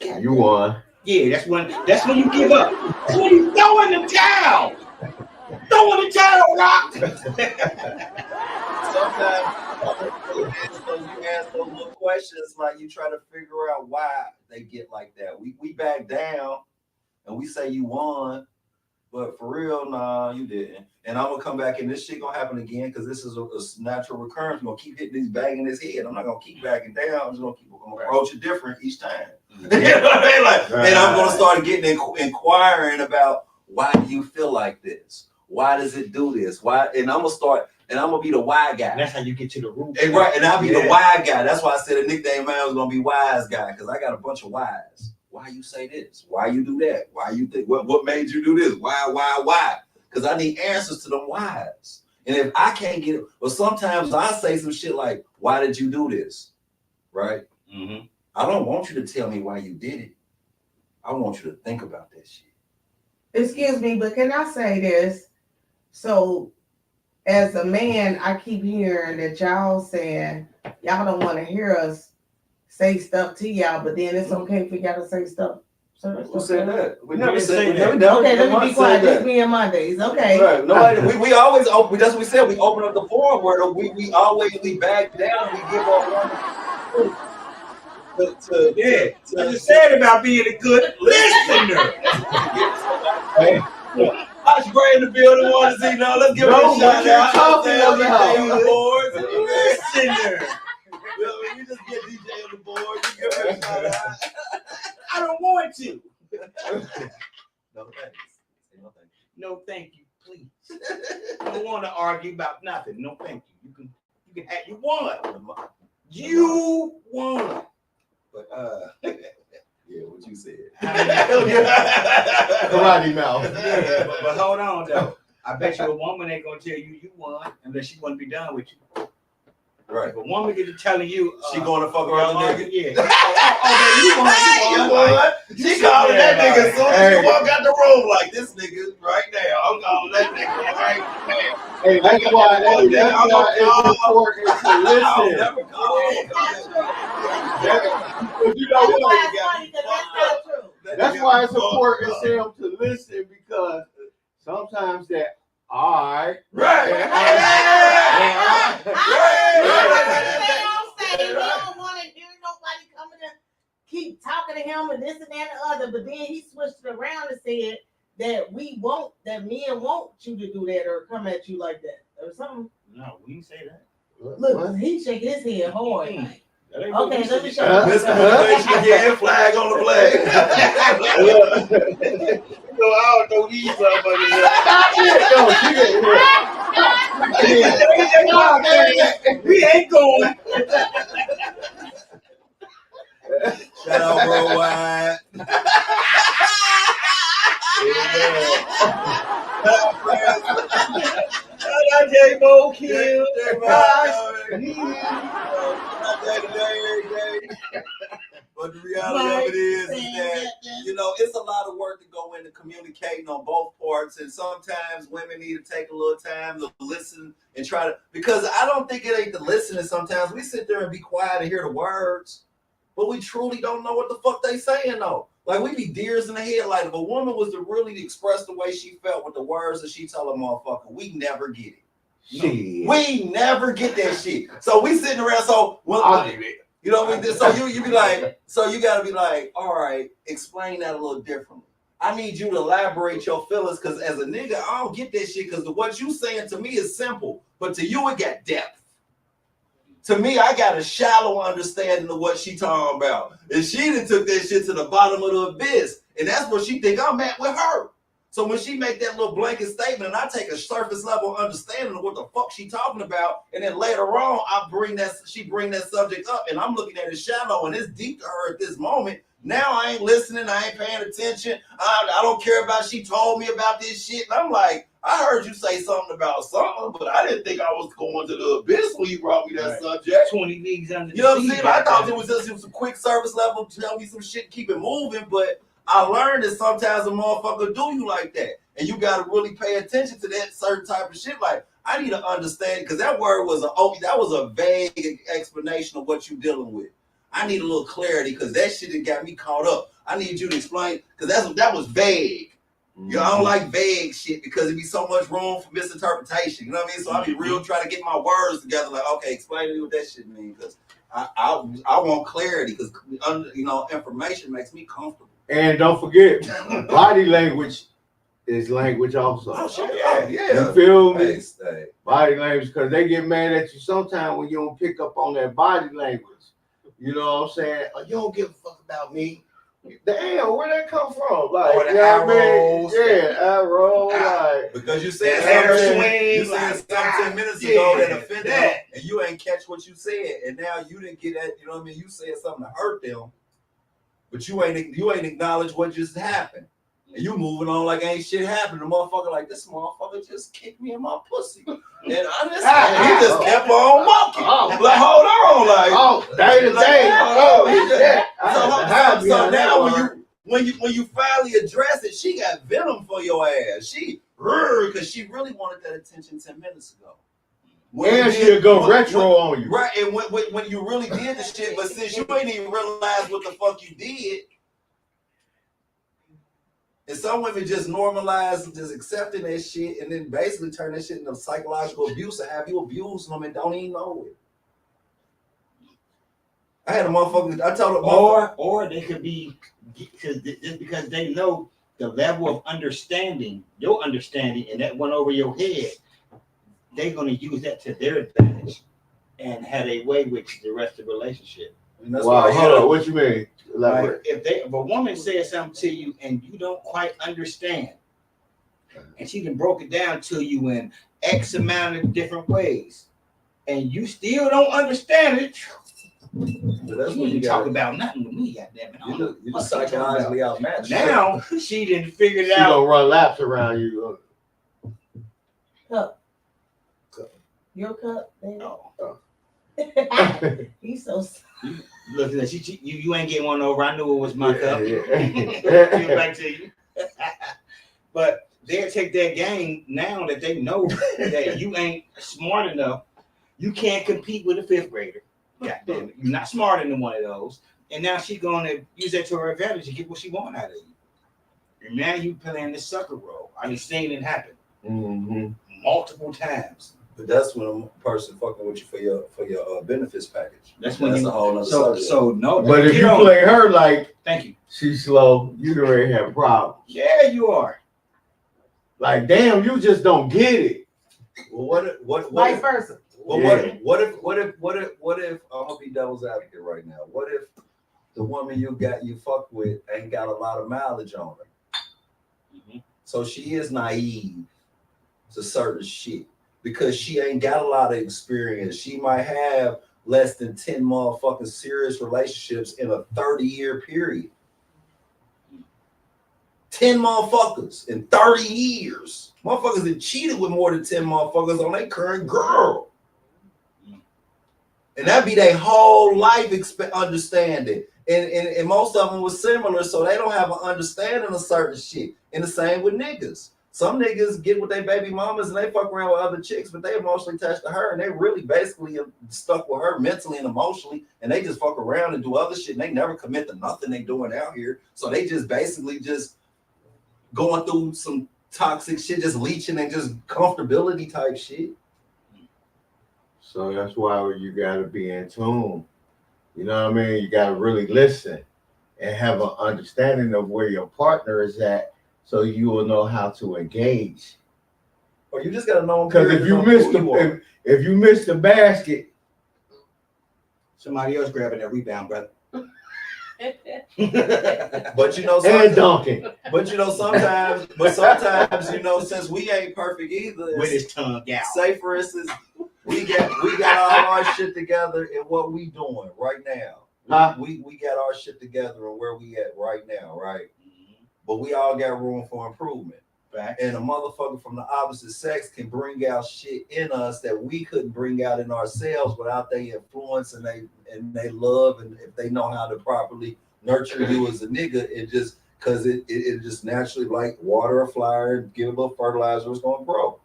You won. Yeah, that's when you give up. That's when you throw in the towel. Throw in the towel, Rock. Sometimes you ask those little questions like you try to figure out why they get like that. We back down and we say you won, but for real, nah, you didn't. And I'm gonna come back and this shit gonna happen again because this is a natural recurrence. I'm gonna keep hitting these banging his head. I'm not gonna keep backing down. I'm just gonna approach it different each time. You know what I mean? Like, and I'm gonna start getting inquiring about why do you feel like this? Why does it do this? Why? And I'm gonna be the why guy. And that's how you get to the root. And right, and I'll be the why guy. That's why I said a nickname man was gonna be wise guy, because I got a bunch of whys. Why you say this? Why you do that? Why you think what made you do this? Why? Because I need answers to them whys. And if I can't get it, well, sometimes I say some shit like, why did you do this? Right? Mm-hmm. I don't want you to tell me why you did it. I want you to think about that shit. Excuse me, but can I say this? So as a man, I keep hearing that y'all saying y'all don't want to hear us say stuff to y'all, but then it's okay for y'all to say stuff. So who said that? We never said that. Okay, let me be quiet. This being Mondays. Okay. Right. Nobody, we always open. That's what we said. We open up the forum where we always back down. We give our one. I just said about being a good listener. Osprey in the building, want to see now. Let's give him a shout out. Listener. We just get DJ on the board. You give him a shout out. I don't want to. No thanks. No, thank you, please. I don't want to argue about nothing. No, thank you. You can have. You won. You won. But yeah, what you said. Karate mouth. Yeah, but hold on though. I bet you a woman ain't gonna tell you won unless she want to be done with you. Right. If a woman get to telling you she going to fuck around the nigga. Yeah. You won. She calling that nigga as soon as she walk out the room like this nigga right now. I'm calling that nigga right now. Hey, that's why it's important to listen. You know what? That's why it's important, Sam, to listen because sometimes that alright. Right. We don't want to hear nobody coming to keep talking to him and this and that and the other. But then he switched it around and said that men want you to do that or come at you like that or something. No, we didn't say that. Look, he shake his head hard. Okay, let me show you. Miscommunication again, flag on the flag. I don't know these motherfuckers. We ain't going. Shout out worldwide. Shout out J-Bo, Kill. But the reality of it is that, you know, it's a lot of work to go into communicating on both parts. And sometimes women need to take a little time to listen and try to, because I don't think it ain't the listening. Sometimes we sit there and be quiet and hear the words, but we truly don't know what the fuck they saying though. Like we be deers in the headlight. If a woman was to really express the way she felt with the words that she tell a motherfucker, we never get it. Shit. We never get that shit. So we sitting around. So you know what I mean? So you be like, so you gotta be like, all right, explain that a little differently. I need you to elaborate your feelings because as a nigga, I don't get that shit because what you saying to me is simple, but to you it got depth. To me, I got a shallow understanding of what she talking about. And she done took that shit to the bottom of the abyss. And that's what she think I'm at with her. So when she make that little blanket statement and I take a surface level understanding of what the fuck she talking about, and then later on she bring that subject up and I'm looking at it shallow and it's deep to her at this moment. Now I ain't listening, I ain't paying attention. I don't care about she told me about this shit. And I'm like, I heard you say something about something, but I didn't think I was going to the abyss when you brought me that subject. 20 leagues under the You know what I'm sea, saying? I thought it was just some quick service level, tell me some shit, keep it moving, but I learned that sometimes a motherfucker do you like that. And you got to really pay attention to that certain type of shit. Like, I need to understand, because that word was a vague explanation of what you dealing with. I need a little clarity, because that shit that got me caught up. I need you to explain, because that was vague. You know, I don't like vague shit, because it be so much room for misinterpretation. You know what I mean? So I be real trying to get my words together, like, okay, explain to me what that shit means, because I want clarity, because, you know, information makes me comfortable. And don't forget, body language is language also. Oh, shit, yeah. You feel me? Hey. Body language, because they get mad at you sometimes when you don't pick up on that body language. You know what I'm saying? Oh, you don't give a fuck about me. Damn, where that come from? Like, or the you know what I mean? arrows. Yeah, arrow. Like, because you said something 10 minutes ago that offended them, and you ain't catch what you said, and now you didn't get that. You know what I mean? You said something to hurt them, but you ain't acknowledged what just happened. And you moving on like ain't shit happened. The motherfucker like, this motherfucker just kicked me in my pussy. And he just kept on walking. Like, hold on, like day to day. So now when you finally address it, she got venom for your ass. Because she really wanted that attention 10 minutes ago. And she'll go retro on you. Right, and when you really did the shit, but since you ain't even realized what the fuck you did, and some women just normalize just accepting that shit and then basically turn that shit into psychological abuse and have you abuse them and don't even know it. I had a motherfucker, I told her, or they could be just because they know the level of understanding, your understanding, and that went over your head, they're going to use that to their advantage and have a way with the rest of the relationship. Wow, hold on, what you mean? Like if a woman says something to you and you don't quite understand, and she can broke it down to you in X amount of different ways, and you still don't understand it, But that's You when you ain't talk got about nothing with me, goddamn it. you look psychologically outmatched. Now she didn't figure it She out. gonna run laps around you. Cup. Your cup, baby. Oh. He's so. Look at that. You ain't getting one over. I knew it was my cup. Yeah. Give it back to you. But they'll take that game now that they know that you ain't smart enough. You can't compete with a fifth grader. God damn it. You're not smarter than one of those. And now she's going to use that to her advantage to get what she wants out of you. And now you playing this sucker role. I mean, seen it happen multiple times. But that's when a person fucking with you for your benefits package. That's when a whole nother subject. So no. But if you play her like thank you, she's slow, you already have problems. Yeah, you are. Like, damn, you just don't get it. Well, what Vice versa. Well, Yeah. what if I'm gonna be devil's advocate right now? What if the woman you fuck with ain't got a lot of mileage on her? So she is naive to certain shit because she ain't got a lot of experience. She might have less than 10 motherfucking serious relationships in a 30-year period. 10 motherfuckers in 30 years. Motherfuckers that cheated with more than 10 motherfuckers on their current girl. And that be their whole life understanding. And most of them was similar, so they don't have an understanding of certain shit. And the same with niggas. Some niggas get with their baby mamas and they fuck around with other chicks, but they emotionally attached to her and they really basically stuck with her mentally and emotionally, and they just fuck around and do other shit and they never commit to nothing they doing out here. So they just basically just going through some toxic shit, just leeching and just comfortability type shit. So that's why you gotta be in tune. You know what I mean? You gotta really listen and have an understanding of where your partner is at, so you will know how to engage. Or you just gotta know. Because if you miss the basket, somebody else grabbing that rebound, brother. But you know, and dunking. But you know, sometimes you know, since we ain't perfect either, with his tongue out. Say for instance, we got all our shit together and what we doing right now. We got our shit together and where we at right now, right? But we all got room for improvement. And a motherfucker from the opposite sex can bring out shit in us that we couldn't bring out in ourselves without their influence and they love, and if they know how to properly nurture you as a nigga, it just because it just naturally, like water a flower, give a little fertilizer, it's gonna grow.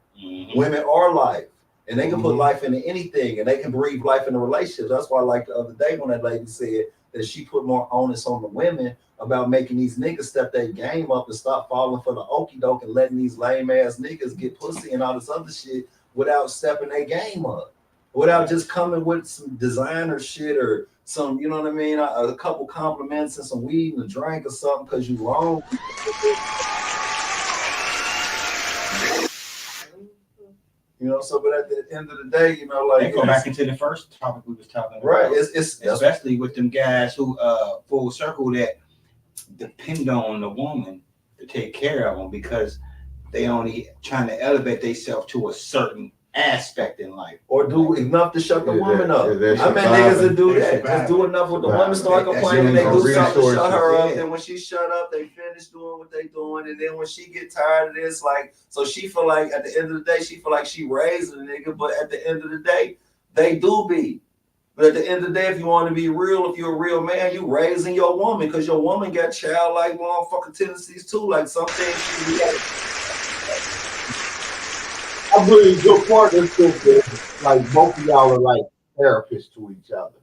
Women are life, and they can put life into anything, and they can breathe life into relationships. That's why, like the other day when that lady said that she put more onus on the women about making these niggas step their game up and stop falling for the okie doke and letting these lame ass niggas get pussy and all this other shit without stepping their game up, without just coming with some designer shit or some, you know what I mean, a couple compliments and some weed and a drink or something because you wrong. You know, so but at the end of the day, you know, like go back into the first topic we was talking about. Right. It's especially with them guys who full circle that depend on the woman to take care of them because they only trying to elevate themselves to a certain aspect in life, or do enough to shut the woman up. I mean, niggas that do that. Just do enough with the woman start complaining, they do something to shut her up. Then when she shut up, they finish doing what they doing, and then when she get tired of this, like, so she feel like at the end of the day, she feel like she raised a nigga, but at the end of the day, they do be. But at the end of the day, if you want to be real, if you're a real man, you raising your woman because your woman got childlike motherfucking tendencies too. Like some things she got. I believe your partnership is like both of y'all are like therapists to each other.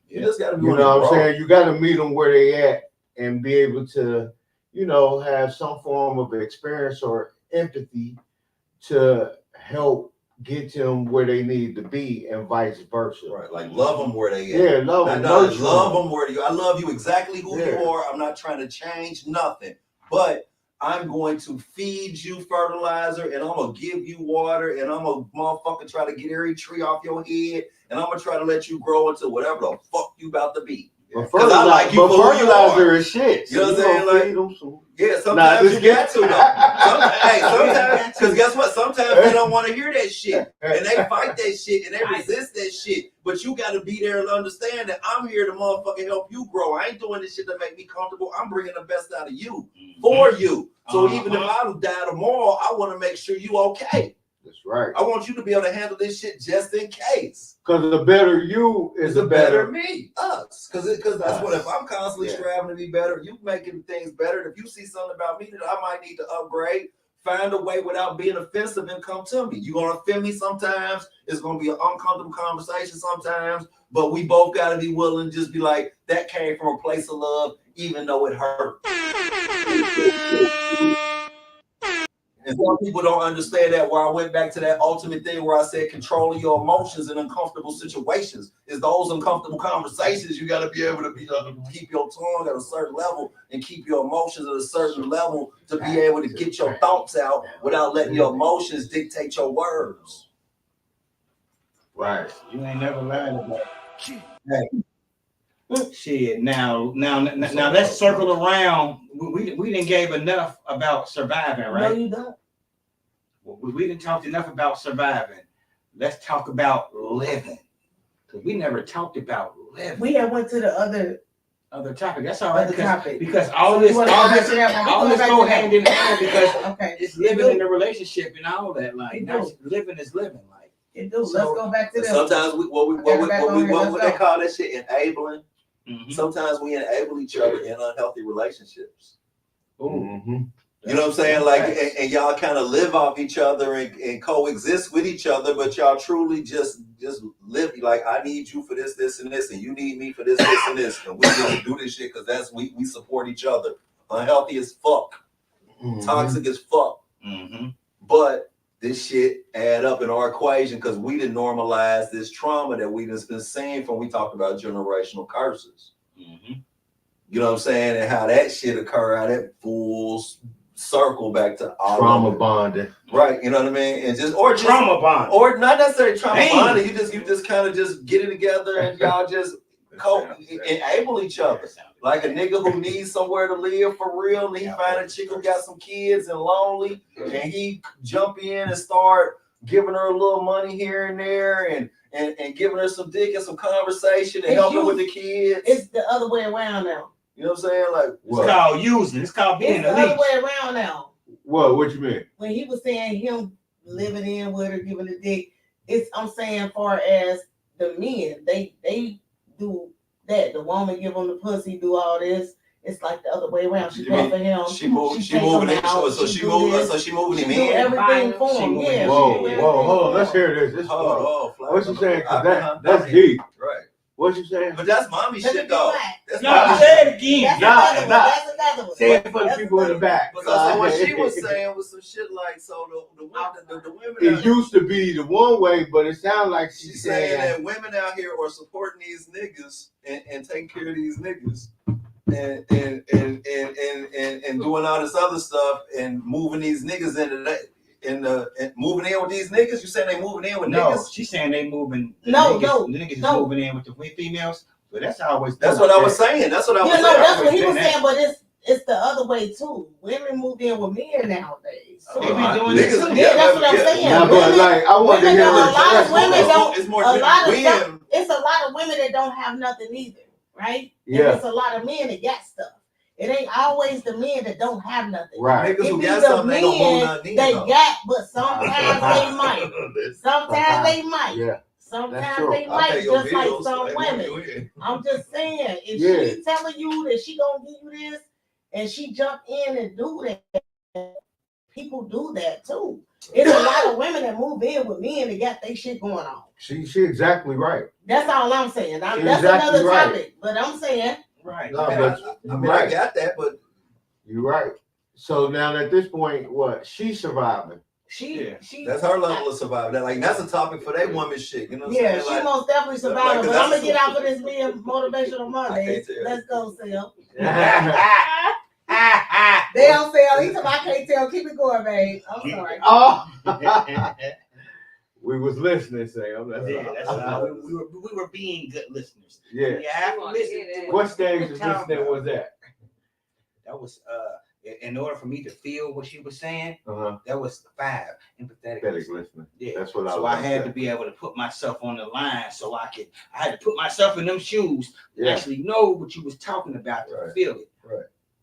You just gotta be, you know what I'm saying? You gotta meet them where they at and be able to, you know, have some form of experience or empathy to help get them where they need to be and vice versa. Right, like love them where they at. Yeah, love them. Love them where you. I love you exactly who you are. I'm not trying to change nothing, but I'm going to feed you fertilizer and I'm gonna give you water and I'm gonna motherfucking try to get every tree off your head and I'm gonna try to let you grow into whatever the fuck you about to be. But Because I like you for who you fertilizer are. is shit. You know what I'm saying? Like, yeah, sometimes you got to though. Hey, Sometimes, because guess what? Sometimes they don't want to hear that shit, and they fight that shit, and they resist that shit. But you got to be there and understand that I'm here to motherfucking help you grow. I ain't doing this shit to make me comfortable. I'm bringing the best out of you for you. So even if I die tomorrow, I want to make sure you okay. That's right. I want you to be able to handle this shit just in case. Because the better you is the a better me, us. Because that's what if I'm constantly striving to be better, you making things better. If you see something about me that I might need to upgrade, find a way without being offensive and come to me. You're gonna offend me sometimes. It's gonna be an uncomfortable conversation sometimes, but we both gotta be willing to just be like, that came from a place of love, even though it hurt. And some people don't understand that. Where I went back to that ultimate thing where I said controlling your emotions in uncomfortable situations is those uncomfortable conversations. You got to be able to keep your tongue at a certain level and keep your emotions at a certain level to be able to get your thoughts out without letting your emotions dictate your words. Right. You ain't never lied about it. Hey. Shit. Now let's circle around. We didn't gave enough about surviving, right? No, you don't. We didn't talk enough about surviving. Let's talk about living, because we never talked about living. We have went to the other topic. That's all right. Topic. Because all this go hand in hand because it's living in a relationship and all that. Like living is living. Like it do. Let's go back to this. Sometimes what they call that shit enabling. Mm-hmm. Sometimes we enable each other in unhealthy relationships. Mm-hmm. You know what I'm saying? Like, and y'all kind of live off each other and coexist with each other, but y'all truly just live like, I need you for this, this, and this, and you need me for this, this, and this, and we just do this shit because we support each other. Unhealthy as fuck, toxic as fuck, but this shit add up in our equation because we didn't normalize this trauma that we just been seeing from we talked about generational curses. You know what I'm saying? And how that shit occur, how that full circle back to all trauma bonding. Right, you know what I mean? And just trauma bond. Or not necessarily trauma bonding. You just kind of just get it together and y'all just enable each other. Like a nigga who needs somewhere to live for real, and he find a chick who got some kids and lonely, and he jump in and start giving her a little money here and there and giving her some dick and some conversation and helping with the kids. It's the other way around now. You know what I'm saying? Like it's called using. It's called being the other way around now. What you mean? When he was saying him living in with her, giving the dick, I'm saying far as the men, they do that. The woman give him the pussy, do all this. It's like the other way around. She pay for him. She moving him. So she moving him in. Do everything for him. Yeah. Whoa, hold on. Let's hear this. What you saying? That's deep. Right. What you saying? But that's mommy shit, though. Say it again. That's another one. Say it for the people in the back. So what she was saying was some shit like, so the women. It used to be the one way, but it sounds like she's saying that women out here are supporting these niggas and taking care of these niggas and doing all this other stuff and moving these niggas into that. And moving in with these niggas? You saying they moving in with niggas? No, she's saying they moving. The niggas is moving in with the females. But that's always. That's what I was saying. That's what I was saying. That's what he was saying. But it's the other way too. Women moved in with men nowadays. So they be doing this. Yeah, that's what I'm saying. Yeah, but like I want to hear a lot of women don't. It's more it's a lot of women that don't have nothing either, right? Yeah. And it's a lot of men that got stuff. It ain't always the men that don't have nothing. Right. Niggas who It got be the something they don't men move nothing they either. got, but sometimes they might. Sometimes they might. Yeah. Sometimes true. they I'll pay might, your just like bills, some they women. want you in. I'm just saying, if she telling you that she gonna give you this, and she jump in and do that, people do that too. It's a lot of women that move in with men that got their shit going on. She exactly right. That's all I'm saying. That's exactly another right. topic, but I'm saying. Right. No, I got that, but you're right. So now at this point, what? She's surviving. She that's her level of survival. That's a topic for that woman shit. You know what I'm saying? she like, most definitely surviving. But I'm gonna get out for this being Motivational Monday. Let's go, Sam. They don't say, I can't tell. Keep it going, babe. I'm sorry. Oh. We was listening, Sam. That's how we were being good listeners. Yeah. You have to listen to What stage of listening was that? That was in order for me to feel what she was saying, that was 5 empathetic listening. Yeah, that's what I had to be able to put myself on the line, so I had to put myself in them shoes and actually know what you was talking about to feel it,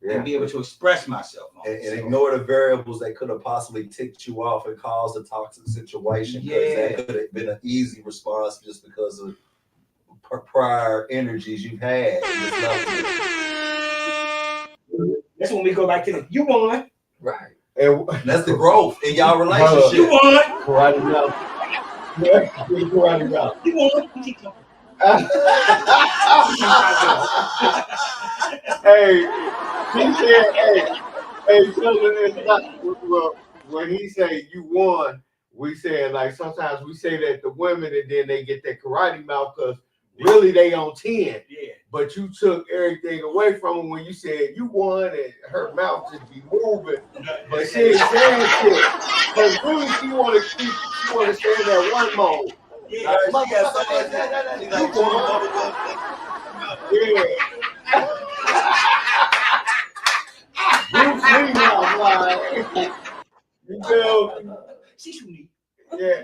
and be able to express myself and ignore the variables that could have possibly ticked you off and caused a toxic situation. Because that could have been an easy response just because of prior energies you've had. That's when we go back to the you won. Right. And that's the growth in y'all relationship. You won. Karate mouth. Karate mouth. You won. Hey, he said, hey, children, it's not, well, when he say you won, we saying like sometimes we say that the women and then they get that karate mouth because really they on 10. Yeah. But you took everything away from them when you said you won and her mouth just be moving. But she ain't saying shit. Because really she want to stay in that one mode. Yeah. Like, she got so much. Yeah. Bruce Lee now, like, you feel? Yeah.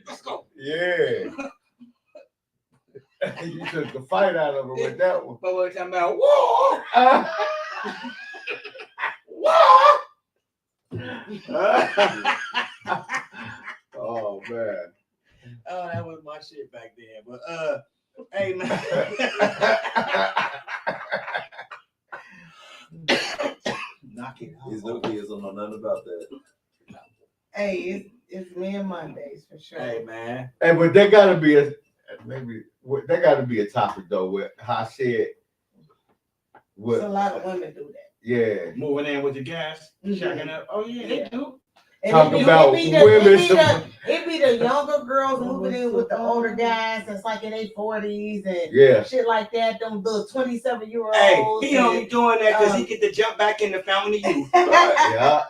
Let's go. Yeah. You took the fight out of her with that one. But we're talking about whoa. Oh man. Oh, that was my shit back then. But hey man. Knock it out. These little kids don't know nothing about that. Hey, it's Men Mondays for sure. Hey man. Hey, but there gotta be a topic though with how I said what a lot of women do that. Yeah. Moving in with the guys, shacking up. Oh yeah, they do. Talk about women. It be the younger girls moving in with the older guys that's like in their 40s and shit like that. Them little 27-year-olds. Hey, he only doing that because he get to jump back in the fountain of youth. Yeah.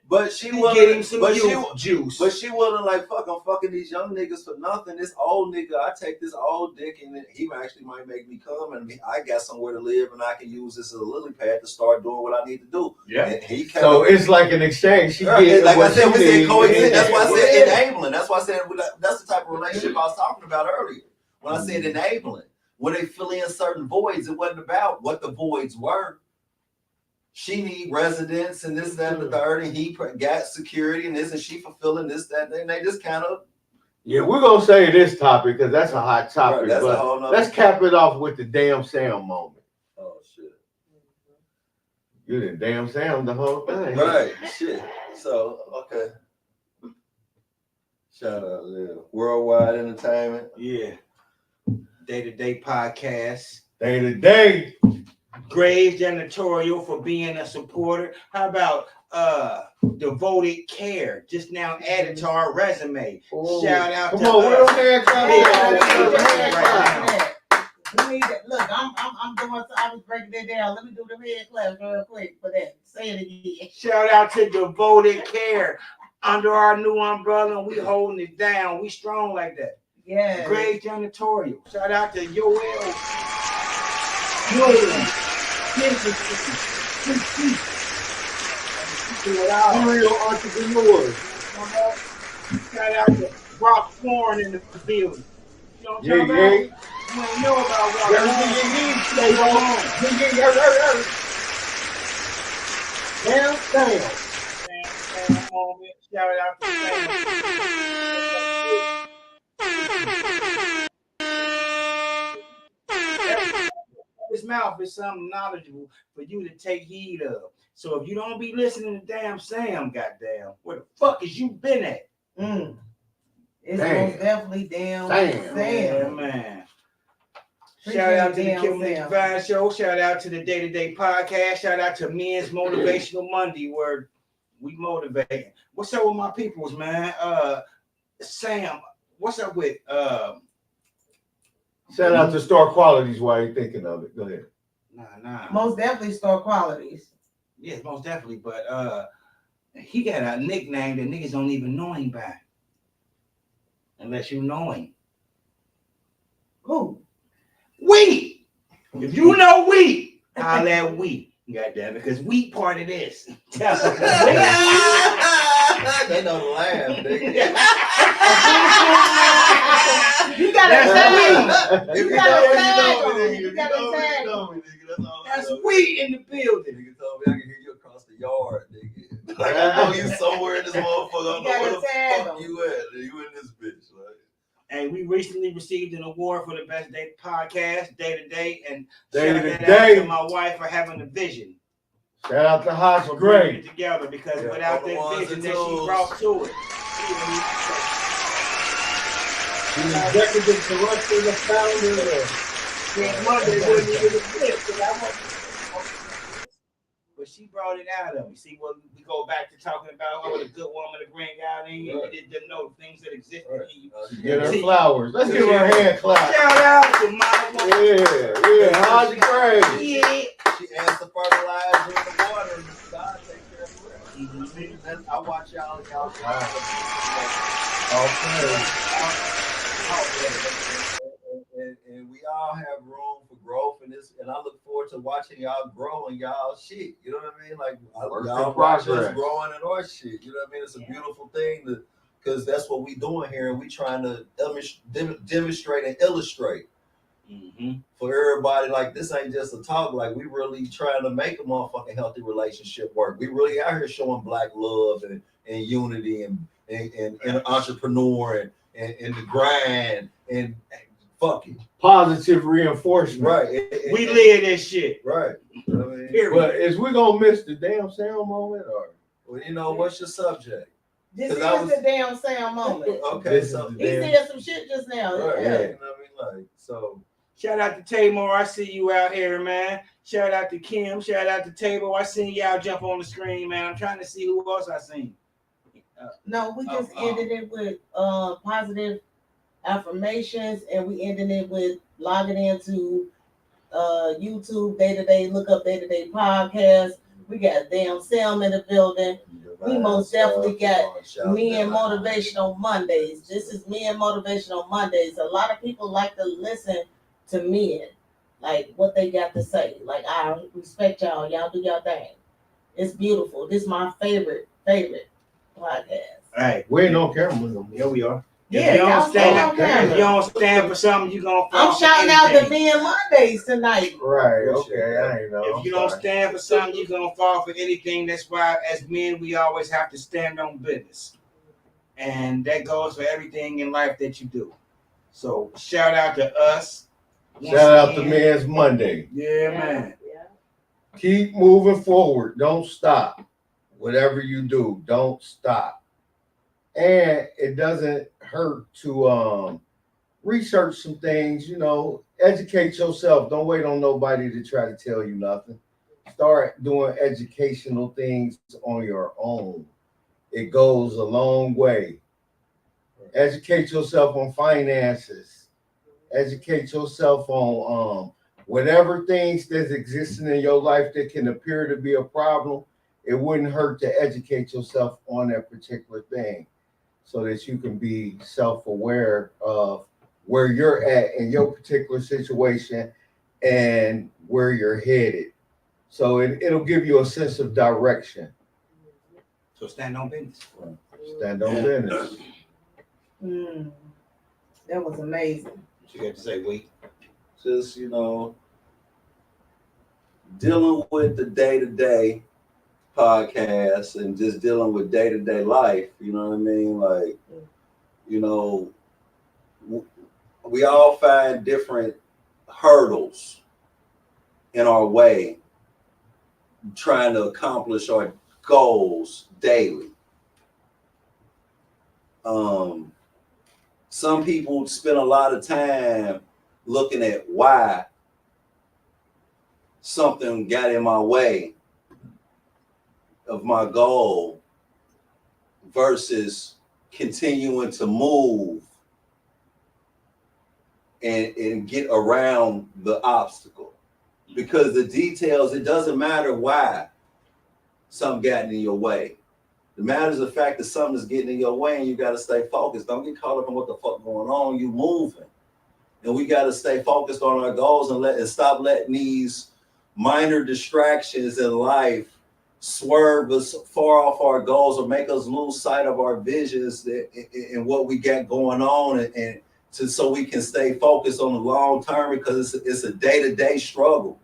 But she willing, get him some juice. But she willing like I'm fucking these young niggas for nothing. This old nigga, I take this old dick and he actually might make me come and I got somewhere to live and I can use this as a lily pad to start doing what I need to do. Yeah. So it's like an exchange. She like I said, we said coexist. That's why I said enabling. That's why I said that's the type of relationship I was talking about earlier. When I said enabling, when they fill in certain voids, it wasn't about what the voids were. She need residence and this, that, and the third, and he got security and this, and she fulfilling this, that, and they just kind of. Yeah, we're gonna say this topic because that's a hot topic. Right, but let's cap it off with the damn Sam moment. Oh shit! You didn't damn Sam the whole thing. Right, shit. So okay. Shout out to Worldwide Entertainment. Yeah. Day-to-day podcast. Day-to-day. Graves Janitorial for being a supporter. How about Devoted Care? Just now added to our resume. Ooh. Shout out Come to on, us. we don't have time. We need that. Look, I'm doing. I was breaking it down. Let me do the red clap real quick for that. Say it again. Shout out to Devoted Care under our new umbrella, and we holding it down. We strong like that. Yeah. Graves Janitorial. Shout out to Yoel. Serial entrepreneurs. Shout out to Rock Foreign in the building. You know what I'm talking about? You ain't know about Rock Everything you need, stay home. Damn, Shout out to his mouth is something knowledgeable for you to take heed of. So if you don't be listening to damn Sam, goddamn, where the fuck has you been at? It's most definitely damn Sam. Yeah, man. Shout out to the Kimberly Divine Show. Shout out to the Day-to-Day Podcast. Shout out to Men's Motivational Monday, where we motivate. What's up with my peoples, man? Sam, what's up with shout out to Star Qualities while you're thinking of it. Go ahead. Nah. Most definitely Star Qualities. Yes, most definitely. But He got a nickname that niggas don't even know him by. Unless you know him. Who? We. If you know we, I'll let we. Goddamn it, because we part of this. They know the laugh, nigga. You gotta tag him. If You gotta tag me, him. You gotta tag him. That's we in the building. Nigga told me I can hear you across the yard, nigga. Like I know you somewhere in this motherfucker. I don't know where the fuck you at. You in this bitch, like. Hey, we recently received an award for the best day podcast, Day to Day, and Day shout to out Day. to my wife for having a vision. Shout out to Hodge For bringing it Gray. together because without all the that ones vision and that she twos. brought to it, The executive director, the founder. Monday wouldn't even exist. But she brought it out of me. See, what we go back to talking about what a good woman to bring out in you. You didn't know the things that existed in you. Get her flowers. Let's give her a hand clap. Shout out to my woman. Yeah, Hodge Gray. Yeah. She adds the fertilizer in the water and God take care of the rest. I watch y'all. And we all have room for growth in this, and I look forward to watching y'all grow in y'all shit. You know what I mean? Like y'all watch us growing in our shit. You know what I mean? It's a beautiful thing because that's what we doing here, and we trying to demonstrate and illustrate for everybody. Like this ain't just a talk. Like we really trying to make a motherfucking healthy relationship work. We really out here showing black love and unity and entrepreneur and the grind and fuck it. Positive reinforcement. Right. We live this shit. Right. I mean, but is we gonna miss the damn sound moment or? Well, you know, what's your subject? This is the damn sound moment. Okay, so he said some shit just now. Right. Yeah. You know what I mean? Like, so shout out to Tamar. I see you out here, man. Shout out to Kim. Shout out to Table. I seen y'all jump on the screen, man. I'm trying to see who else I seen. No, we just ended it with positive affirmations, and we ended it with logging into YouTube Day to Day. Look up Day to Day podcast. We got damn Sam in the building. We most definitely got Me and Motivational Mondays. This is Me and Motivational Mondays. A lot of people like to listen to men, like what they got to say. Like, I respect y'all. Y'all do y'all thing. It's beautiful. This is my favorite podcast. All right, we ain't on camera. Here we are. Yeah, if you don't stand for something, you gonna fall. I'm shouting out the Me and Mondays tonight. Right. Okay. I ain't know. If you don't stand for something, you're gonna fall for anything. That's why, as men, we always have to stand on business, and that goes for everything in life that you do. So, shout out to us. Shout out to Men's Monday. Yeah, man. Keep moving forward. Don't stop. Whatever you do, don't stop. And it doesn't hurt to research some things, you know, educate yourself. Don't wait on nobody to try to tell you nothing. Start doing educational things on your own. It goes a long way. Educate yourself on finances. Educate yourself on whatever things that's existing in your life that can appear to be a problem. It wouldn't hurt to educate yourself on that particular thing so that you can be self-aware of where you're at in your particular situation and where you're headed. So it'll give you a sense of direction. So stand on business. Stand on business. That was amazing. What you got to say, wait? Just, you know, dealing with the day-to-day podcast and just dealing with day-to-day life, you know what I mean? Like, you know, we all find different hurdles in our way trying to accomplish our goals daily. Some people spend a lot of time looking at why something got in my way of my goal versus continuing to move and get around the obstacle. Because the details, it doesn't matter why something got in your way. The matter is the fact that something's getting in your way and you got to stay focused. Don't get caught up in what the fuck going on. You moving. And we got to stay focused on our goals and stop letting these minor distractions in life swerve us far off our goals or make us lose sight of our visions and what we got going on, and so we can stay focused on the long term, because it's a day-to-day struggle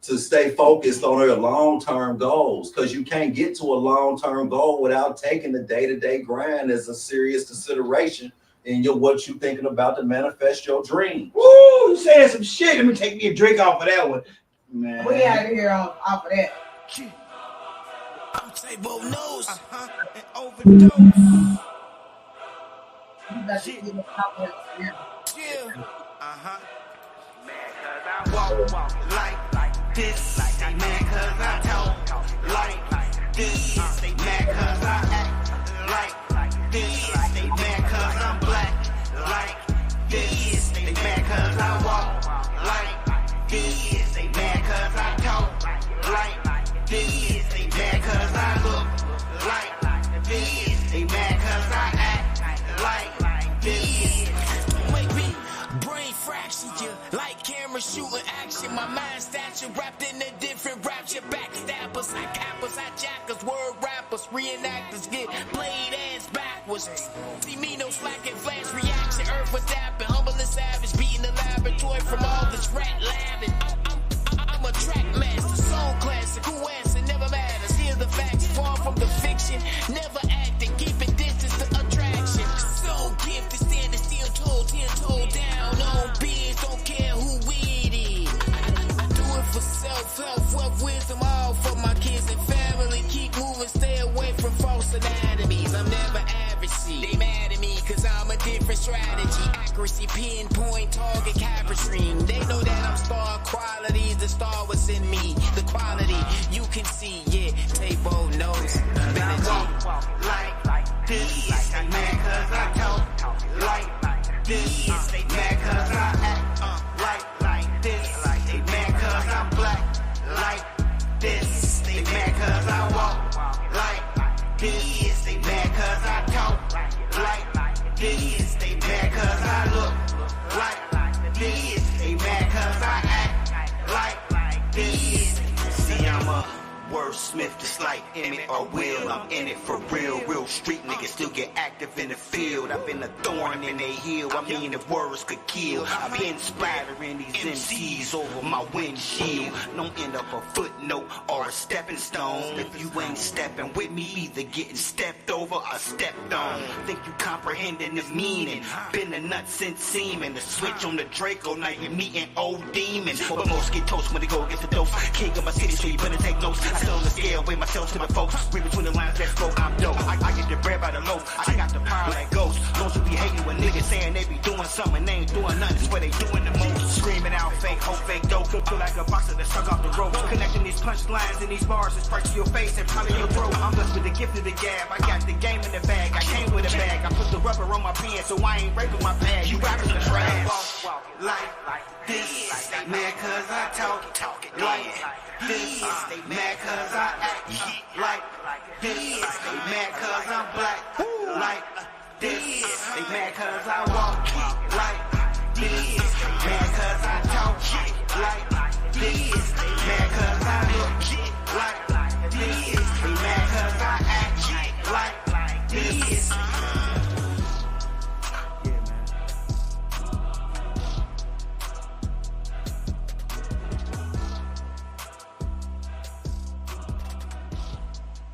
to stay focused on our long-term goals, because you can't get to a long-term goal without taking the day-to-day grind as a serious consideration in what you thinking about to manifest your dream. Woo, you saying some shit. Let me take me a drink off of that one. Man. We out of here off of that. I'm table nose and overdose. Man, cause I walk like this. They mad cause I talk like this. They mad cause I act like this. They mad cause I'm black like this. They mad cause I walk like this. They mad cause I talk like this. They mad cause I look like this. They mad cause I act like this. Make me brain fraction you like camera shooting action. My mind stature wrapped in a different rapture. Backstabbers, I cappers, I jackers, word rappers, reenactors get played ass backwards. See me no slacking, flash reaction, earth adapting, humble and savage, beating the laboratory from all this rat labbing. I'm a track master, song classic, who answer never matters. Hear the facts, far from the fiction, never acting, keeping distance to attraction. So gifted, standing still told, 10 told down on beers, don't care who it is. I do it for self-help, wealth, wisdom, all for my kids and family. Keep moving, stay away from false anatomies. I'm never average, see. They mad at me cause I'm a different strategy. Accuracy, pinpoint, target, capture stream. They know that I'm star qualities, the star was in me. The quality you can see, yeah, table knows. Walk like this. They mad cause I talk like this. They mad cause I act like this. They mad cause I'm black like this. They mad cause I walk like this. They mad cause I talk like this. They mad cause I look like this. They mad cause I act like this. See, I'm a wordsmith just like Emmett or Will. I'm in it for real. Real street niggas still get active in the field. I've been a thorn in their heel. I mean, if words could kill, I've been splattering these MCs over my windshield. Don't end up a footnote or a stepping stone. If you ain't stepping with me, either getting stepped over or stepped on. Think you comprehending the meaning? Been a nut since semen. The switch on the Draco, now you're meeting old demons. But most get toast when they go against the dose. King of my city, so you better take notes. I still on the scale, weigh myself to the folks. Read between the lines, let's go, I'm dope. I get the bread by the loaf. I got the power like ghosts. Don't you be hating when niggas saying they be doing something, they ain't doing nothing. It's where they doing the most. Screaming out fake, hope fake dope. Feel like a boxer that stuck off the rope. Connecting these punchlines and these bars is right to your face and probably your throat. I'm blessed with the gift of the gab. I got the game in the bag. I came with a bag. I put the rubber on my pants so I ain't raping my bag. You rappers are trash. Walk like this. They mad cause I talk like this. They mad cause I act like this. They mad cause I'm black like this. They mad cause I walk like